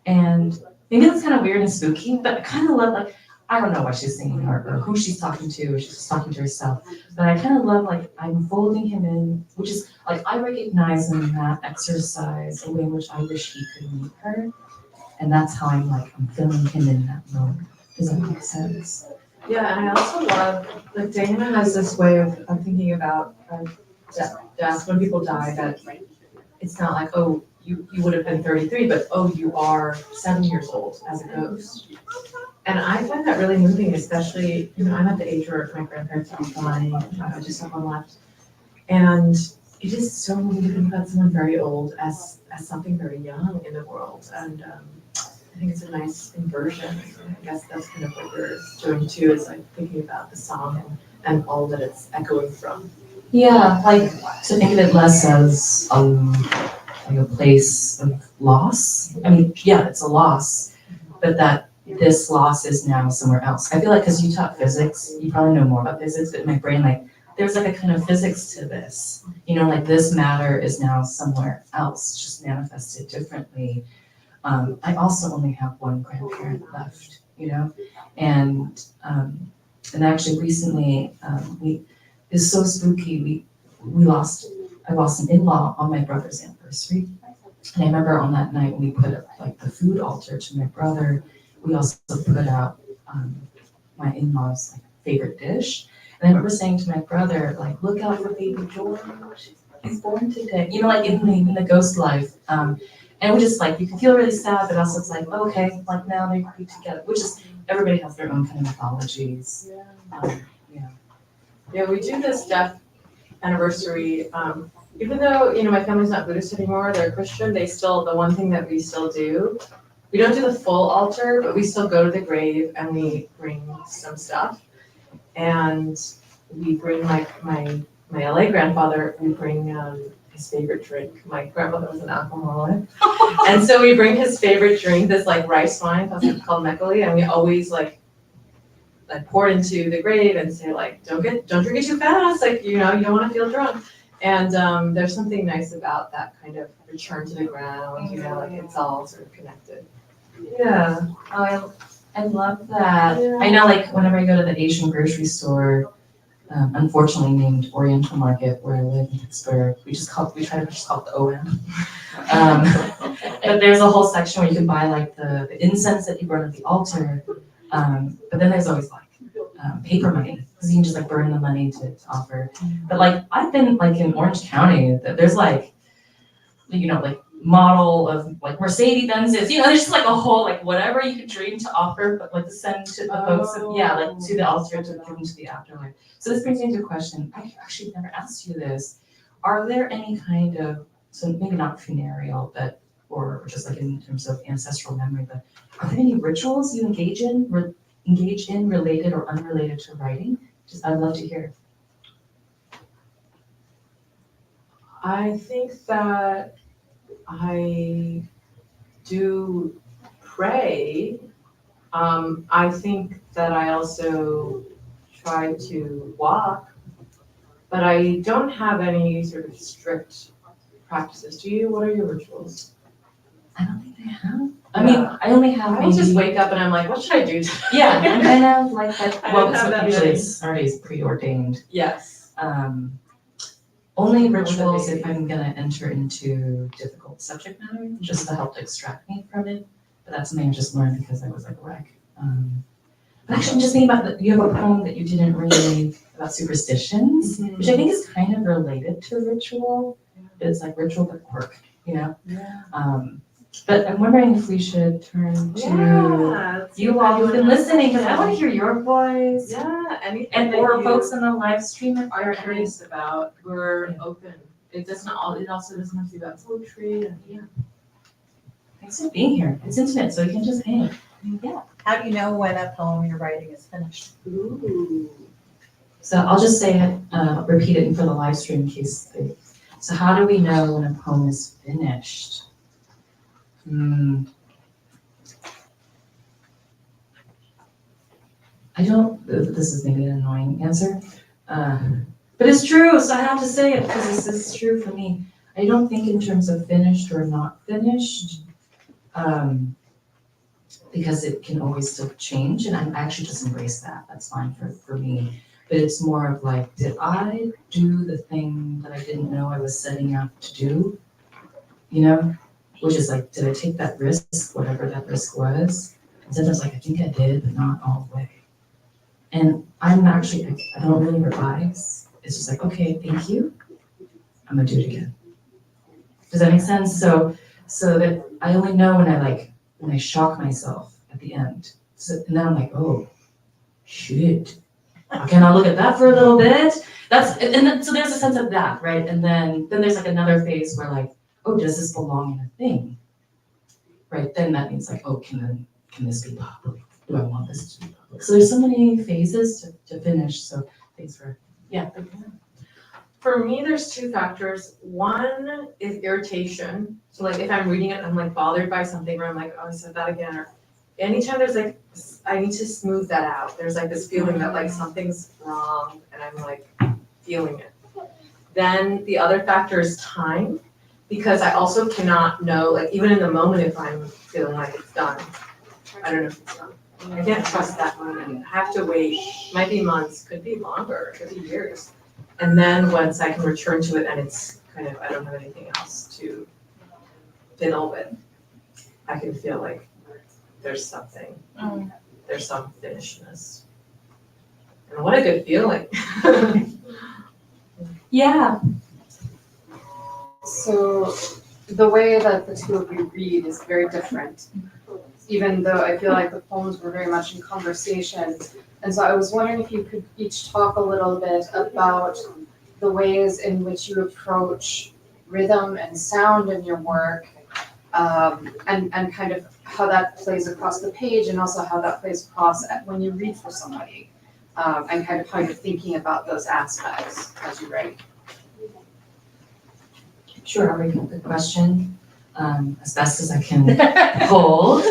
D: And maybe that's kind of weird and spooky, but I kind of love, like, I don't know what she's singing or who she's talking to, or she's just talking to herself. But I kind of love, like, I'm folding him in, which is, like, I recognize in that exercise a way in which I wish he could meet her. And that's how I'm filling him in that moment. Does that make sense?
B: Yeah, and I also love, like, Diana has this way of thinking about death when people die, that it's not like, oh, you would have been 33, but oh, you are 7 years old as a ghost. And I find that really moving, especially, I'm at the age where my grandparents will be dying, I just have one left. And it is so moving to think about someone very old as something very young in the world. And I think it's a nice inversion. I guess that's kind of what you're doing too, is like thinking about the song and all that it's echoing from.
D: Yeah, like to think of it less as like a place of loss. I mean, yeah, it's a loss, but that this loss is now somewhere else. I feel like because you taught physics, you probably know more about physics, but in my brain, like there's like a kind of physics to this. Like this matter is now somewhere else, just manifested differently. I also only have one grandparent left, and actually recently it's so spooky. I lost an in-law on my brother's anniversary. And I remember on that night when we put up like the food altar to my brother, we also put out my in-law's like favorite dish. And I remember saying to my brother, like, look out for baby George. He's born today. Like in the ghost life. And we just like, you can feel really sad, but also it's like, okay, like now they could be together, which is, everybody has their own kind of mythologies.
B: Yeah, we do this death anniversary, even though, my family's not Buddhist anymore, they're Christian, the one thing that we still do, we don't do the full altar, but we still go to the grave and we bring some stuff. And we bring my LA grandfather, we bring his favorite drink. My grandfather was an alcoholic. And so we bring his favorite drink, this like rice wine called mekali, and we always like pour it into the grave and say like, don't drink it too fast, like, you don't want to feel drunk. And there's something nice about that kind of return to the ground, like it's all sort of connected. Yeah.
D: Oh, I love that.
B: Yeah.
D: I know, like, whenever I go to the Asian grocery store, unfortunately named Oriental Market, where I live in Pittsburgh, we try to just call it the OM. But there's a whole section where you can buy like the incense that you burn at the altar. But then there's always like paper money, because you can just like burn the money to offer. But like I've been like in Orange County, there's like, like model of like Mercedes Benzes, there's just like a whole like whatever you could dream to offer, but like to send to the folks, like to the altar to give them to the afterlife. So this brings me to a question. I actually never asked you this. Are there any kind of, so maybe not funereal, but or just like in terms of ancestral memory, but are there any rituals you engage in related or unrelated to writing? I'd love to hear.
B: I think that I do pray. I think that I also try to walk, but I don't have any sort of strict practices. Do you? What are your rituals?
D: I don't think I have. I mean, I only have
B: I just wake up and I'm like, what should I do today?
D: Yeah, I'm kind of like that.
B: I
D: Well,
B: don't have
D: so
B: that
D: usually
B: many.
D: it's already preordained.
B: Yes.
D: Only rituals if I'm gonna enter into difficult subject matter, just to help extract me from it. But that's something I just learned because I was like a wreck. But actually, I'm just thinking about you have a poem that you didn't read about superstitions, which I think is kind of related to ritual. It's like ritual but quirk,
B: Yeah.
D: But I'm wondering if we should turn to you all who've been listening, because I want to hear your voice.
B: Yeah, anything
D: And
B: that
D: or
B: you
D: folks on the live stream if
B: are
D: you're
B: curious about, we're open. It also doesn't have to be about poetry and
D: Thanks for being here. It's intimate, so you can just hang. Yeah.
A: How do you know when a poem you're writing is finished?
B: Ooh.
D: So I'll just say it, repeat it for the live stream in case so how do we know when a poem is finished? This is maybe an annoying answer, but it's true, so I have to say it because this is true for me. I don't think in terms of finished or not finished. because it can always still change, and I actually just embrace that. That's fine for me. But it's more of like, did I do the thing that I didn't know I was setting out to do? You know, which is like, did I take that risk, whatever that risk was? And sometimes like, I think I did, but not all the way. And I'm actually, I don't really revise. It's just like, okay, thank you. I'm gonna do it again. Does that make sense? So that I only know when I shock myself at the end. So, and then I'm like, oh, shit. Can I look at that for a little bit? So there's a sense of that, right? And then there's like another phase where like, oh, does this belong in a thing? Right? Then that means like, oh, can this be public? Do I want this to be public? So there's so many phases to finish. So thanks for, yeah.
B: For me, there's two factors. One is irritation. So like if I'm reading it, I'm like bothered by something where I'm like, oh, I said that again. Or anytime there's like, I need to smooth that out. There's like this feeling that like something's wrong and I'm like feeling it. Then the other factor is time, because I also cannot know, like even in the moment if I'm feeling like it's done, I don't know if it's done. I can't trust that moment. I have to wait, might be months, could be longer, could be years. And then once I can return to it and it's kind of, I don't have anything else to fiddle with, I can feel like there's something, there's some finishedness. And what a good feeling.
D: Yeah.
E: So the way that the two of you read is very different, even though I feel like the poems were very much in conversation. And so I was wondering if you could each talk a little bit about the ways in which you approach rhythm and sound in your work, and kind of how that plays across the page, and also how that plays across when you read for somebody, and kind of how you're thinking about those aspects as you write.
D: Sure, I'll repeat the question as best as I can hold.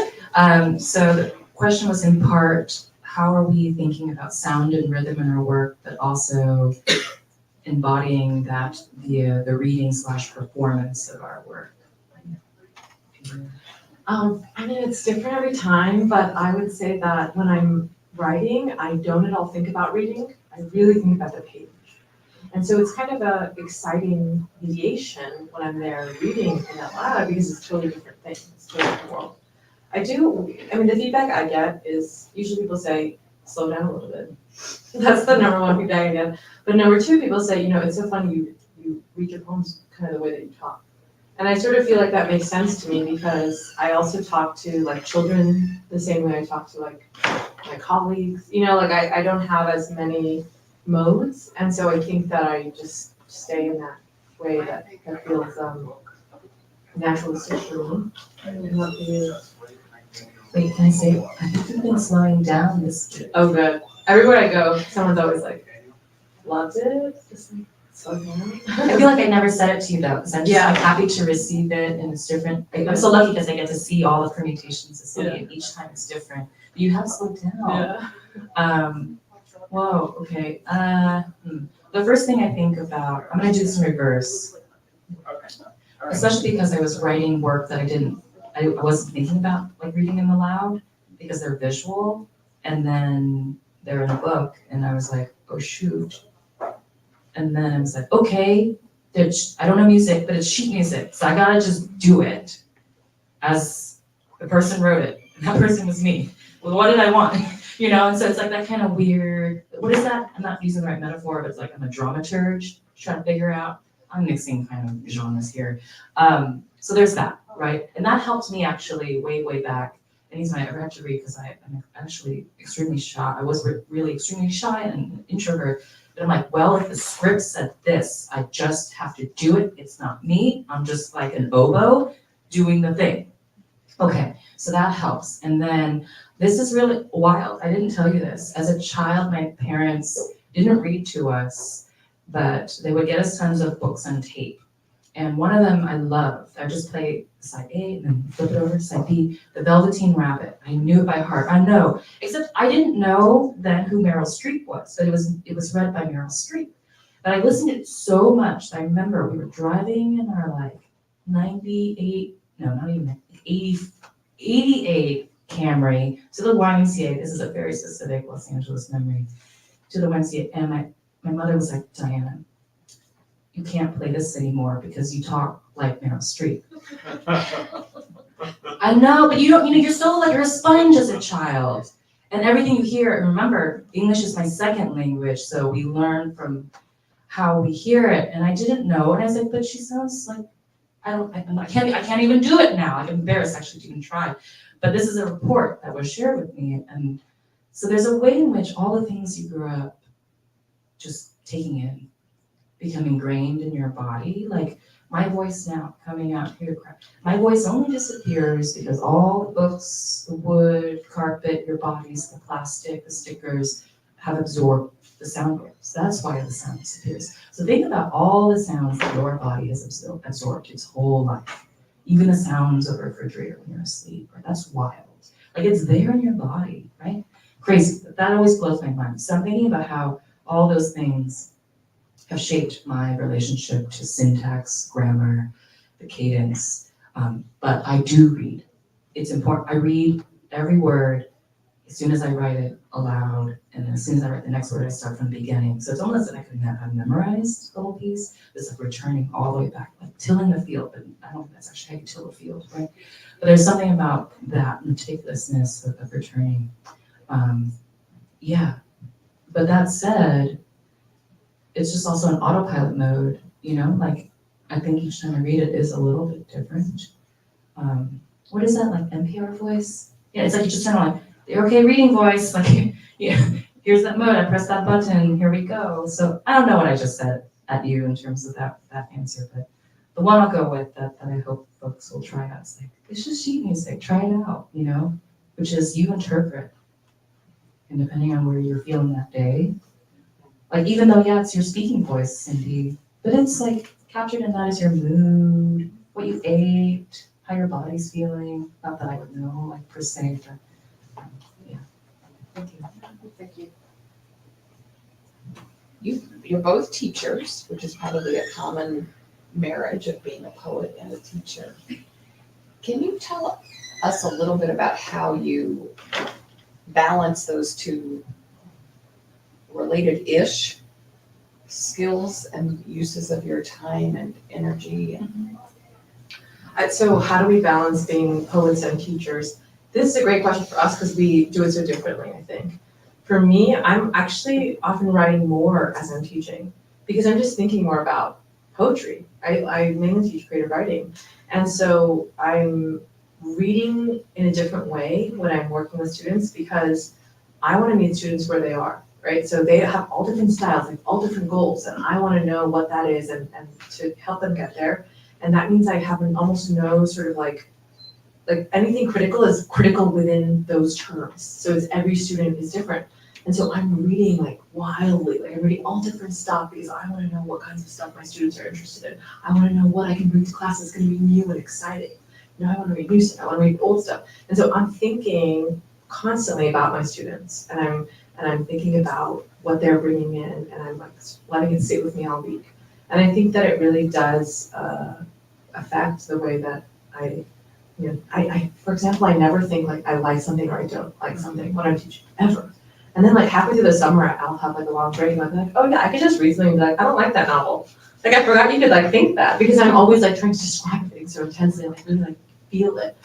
D: So the question was in part, how are we thinking about sound and rhythm in our work, but also embodying that via the reading / performance of our work?
B: I mean, it's different every time, but I would say that when I'm writing, I don't at all think about reading. I really think about the page. And so it's kind of a exciting mediation when I'm there reading it out loud, because it's a totally different thing, it's a totally different world. I mean, the feedback I get is usually people say, slow down a little bit. That's the number one feedback I get. But number two, people say, you know, it's so funny you read your poems kind of the way that you talk. And I sort of feel like that makes sense to me, because I also talk to like children the same way I talk to like my colleagues. You know, like I don't have as many modes, and so I think that I just stay in that way that feels naturalistic for me.
D: Wait, can I say, I think you've been slowing down this.
B: Oh, good. Everywhere I go, someone's always like, loved it. Just like, slow down.
D: I feel like I never said it to you though, because I'm happy to receive it, and it's different. I'm so lucky because I get to see all the permutations of Cindy, and each time it's different. But you have slowed down.
B: Yeah.
D: Whoa, okay. The first thing I think about, I'm gonna do this in reverse. Especially because I was writing work that I wasn't thinking about like reading them aloud, because they're visual, and then they're in a book, and I was like, oh shoot. And then I was like, okay, I don't know music, but it's sheet music, so I gotta just do it as the person wrote it, and that person was me. Well, what did I want? You know, and so it's like that kind of weird, what is that? I'm not using the right metaphor, but it's like I'm a dramaturge trying to figure out, I'm mixing kind of genres here. So there's that, right? And that helped me actually way back. Anytime I ever have to read, because I'm actually extremely shy. I was really extremely shy and an introvert. But I'm like, well, if the script said this, I just have to do it. It's not me. I'm just like an oboe doing the thing. Okay, so that helps. And then this is really wild. I didn't tell you this. As a child, my parents didn't read to us, but they would get us tons of books on tape. And one of them I loved. I just play side A and then flip it over to side B, The Velveteen Rabbit. I knew it by heart. I know, except I didn't know then who Meryl Streep was, but it was read by Meryl Streep. But I listened to it so much that I remember we were driving in our like 88 Camry to the YMCA. This is a very specific Los Angeles memory. To the YMCA, and my mother was like, Diana, you can't play this anymore because you talk like Meryl Streep. I know, but you don't, you're still like, you're a sponge as a child. And everything you hear, and remember, English is my second language, so we learn from how we hear it. And I didn't know, and I was like, but she sounds like, I can't even do it now. I'm embarrassed actually to even try. But this is a report that was shared with me. And so there's a way in which all the things you grew up just taking in become ingrained in your body. Like my voice now coming out here, my voice only disappears because all the books, the wood, carpet, your bodies, the plastic, the stickers have absorbed the sound waves. That's why the sound disappears. So think about all the sounds that your body has absorbed its whole life. Even the sounds of a refrigerator when you're asleep, right? That's wild. Like it's there in your body, right? Crazy. That always blows my mind. So I'm thinking about how all those things have shaped my relationship to syntax, grammar, the cadence. But I do read. It's important. I read every word as soon as I write it aloud, and then as soon as I write the next word, I start from the beginning. So it's almost like I could have memorized the whole piece. It's like returning all the way back, like tilling the field, but I don't think that's actually how you till a field, right? But there's something about that meticulousness of returning. Yeah, but that said, it's just also an autopilot mode, like I think each time I read it is a little bit different. What is that, like NPR voice? Yeah, it's like you just sound like, the okay reading voice, like, yeah, here's that mode, I press that button, here we go. So I don't know what I just said at you in terms of that answer, but the one I'll go with that I hope folks will try out is like, it's just sheet music, try it out, which is you interpret, and depending on where you're feeling that day, like even though, yeah, it's your speaking voice, Cindy, but it's like captured in that is your mood, what you ate, how your body's feeling. Not that I would know, like per se, but yeah. Thank you.
E: Thank you.
F: You're both teachers, which is probably a common marriage of being a poet and a teacher. Can you tell us a little bit about how you balance those two related-ish skills and uses of your time and energy?
B: So how do we balance being poets and teachers? This is a great question for us because we do it so differently, I think. For me, I'm actually often writing more as I'm teaching because I'm just thinking more about poetry. I mainly teach creative writing. And so I'm reading in a different way when I'm working with students because I want to meet students where they are, right? So they have all different styles, like all different goals, and I want to know what that is and to help them get there. And that means I have almost no sort of like anything critical is critical within those terms. So it's every student is different. And so I'm reading like wildly, like I'm reading all different stuff because I want to know what kinds of stuff my students are interested in. I want to know what I can bring to class that's going to be new and exciting. I want to read new stuff, I want to read old stuff. And so I'm thinking constantly about my students and I'm thinking about what they're bringing in and I'm like letting it sit with me all week. And I think that it really does affect the way that I, for example, I never think like I like something or I don't like something when I'm teaching, ever. And then like halfway through the summer, I'll have like a long break and I'll be like, oh yeah, I could just read something and be like, I don't like that novel. Like I forgot you could like think that because I'm always like trying to describe everything so intensely, like really like feel it.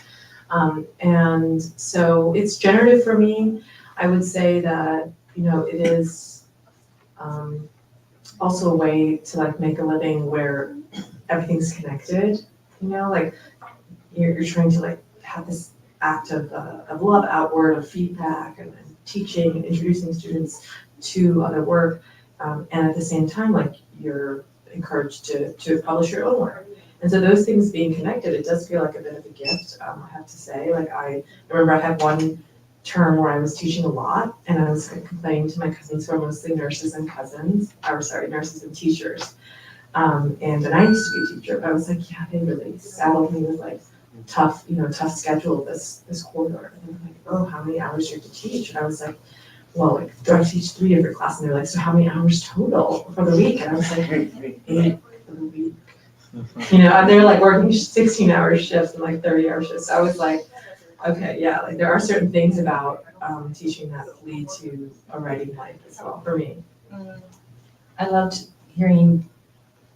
B: And so it's generative for me. I would say that, it is also a way to like make a living where everything's connected, like you're trying to like have this act of love outward, of feedback and teaching and introducing students to other work. And at the same time, like you're encouraged to publish your own work. And so those things being connected, it does feel like a bit of a gift, I have to say. Like I remember I had one term where I was teaching a lot and I was complaining to my cousins who are mostly nurses and nurses and teachers. And I used to be a teacher, but I was like, yeah, they really saddled me with like tough schedule this quarter. And they're like, oh, how many hours do you have to teach? And I was like, well, like, do I teach 3 different classes? And they're like, so how many hours total for the week? And I was like, 8 for the week. And they're like working 16-hour shifts and like 30-hour shifts. So I was like, Okay, yeah, like there are certain things about teaching that lead to a writing life as well, for me.
D: I loved hearing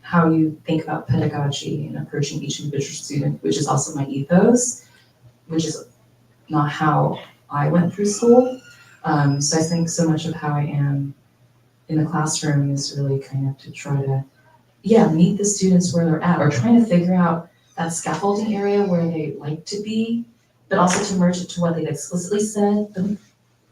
D: how you think about pedagogy and approaching each individual student, which is also my ethos, which is not how I went through school. So I think so much of how I am in the classroom is really kind of to try to, meet the students where they're at, or trying to figure out that scaffolding area where they like to be, but also to merge it to what they've explicitly said. But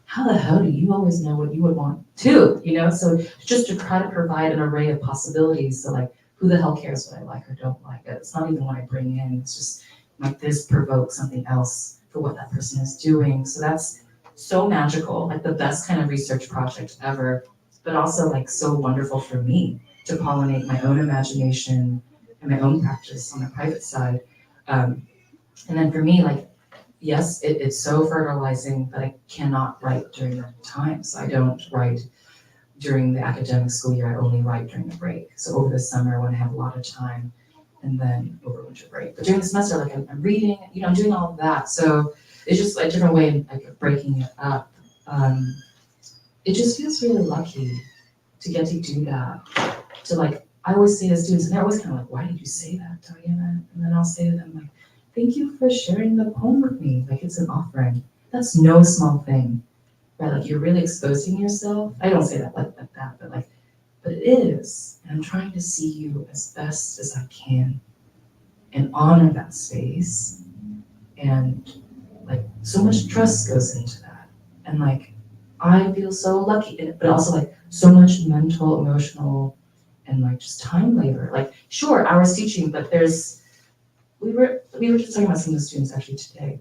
D: how the hell do you always know what you would want too, So just to try to provide an array of possibilities. So like, who the hell cares what I like or don't like? It's not even what I bring in. It's just like this provokes something else for what that person is doing. So that's so magical, like the best kind of research project ever, but also like so wonderful for me to pollinate my own imagination and my own practice on the private side. And then for me, like, yes, it's so fertilizing, but I cannot write during that time. So I don't write during the academic school year, I only write during the break. So over the summer when I have a lot of time, and then over winter break. But during the semester, like I'm reading, I'm doing all of that. So it's just a different way of breaking it up. It just feels really lucky to get to do that. To like, I always say to students, and they're always kind of like, why did you say that, Diana? And then I'll say to them like, thank you for sharing the poem with me. Like it's an offering. That's no small thing, right? Like you're really exposing yourself. I don't say that like that, but it is. And I'm trying to see you as best as I can and honor that space. And like so much trust goes into that. And like, I feel so lucky in it, but also like so much mental, emotional, and like just time labor. Like sure, hours teaching, but we were just talking about some of the students actually today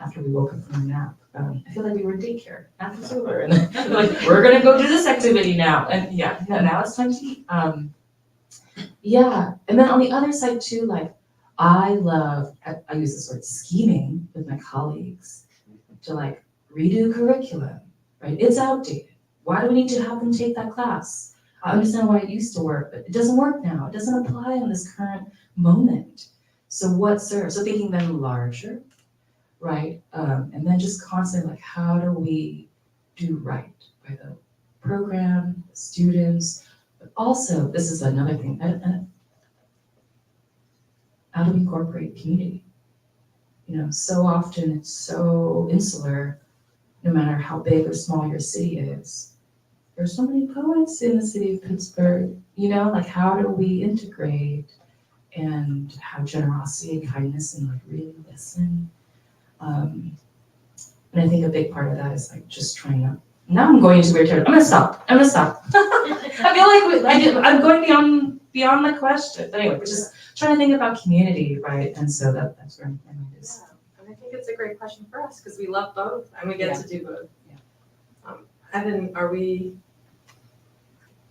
D: after we woke up from a nap. I feel like we were in daycare. Nap was over, and then like we're gonna go do this activity now. And now it's time to eat. And then on the other side too, like I use this word scheming with my colleagues to like redo curriculum, right? It's outdated. Why do we need to have them take that class? I understand why it used to work, but it doesn't work now. It doesn't apply in this current moment. So what serves? So thinking then larger, right? And then just constantly like, how do we do right by the program, the students, but also, this is another thing, how do we incorporate community? So often it's so insular, no matter how big or small your city is. There's so many poets in the city of Pittsburgh, like how do we integrate and have generosity and kindness and like really listen? And I think a big part of that is like just trying to, now I'm going into weird territory. I'm gonna stop. I feel like I'm going beyond the question. But anyway, we're just trying to think about community, right? And so that's where my mind is.
B: And I think it's a great question for us because we love both and we get to do both.
D: Yeah.
B: Evan, are we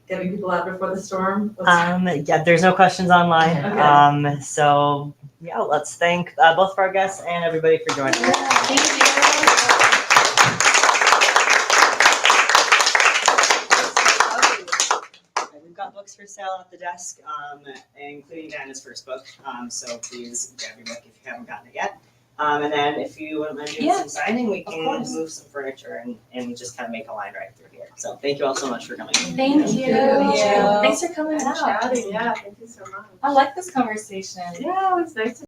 B: getting people out before the storm?
C: There's no questions online.
B: Okay.
C: So let's thank both of our guests and everybody for joining us.
D: Thank you.
C: We've got books for sale at the desk, including Diana's first book. So please grab your book if you haven't gotten it yet. And then if you wouldn't mind doing some signing, we can move some furniture and just kind of make a line right through here. So thank you all so much for coming.
D: Thank you. Thanks for coming
B: And
D: out.
B: chatting, yeah, thank you so much.
D: I like this conversation.
B: Yeah, it's nice to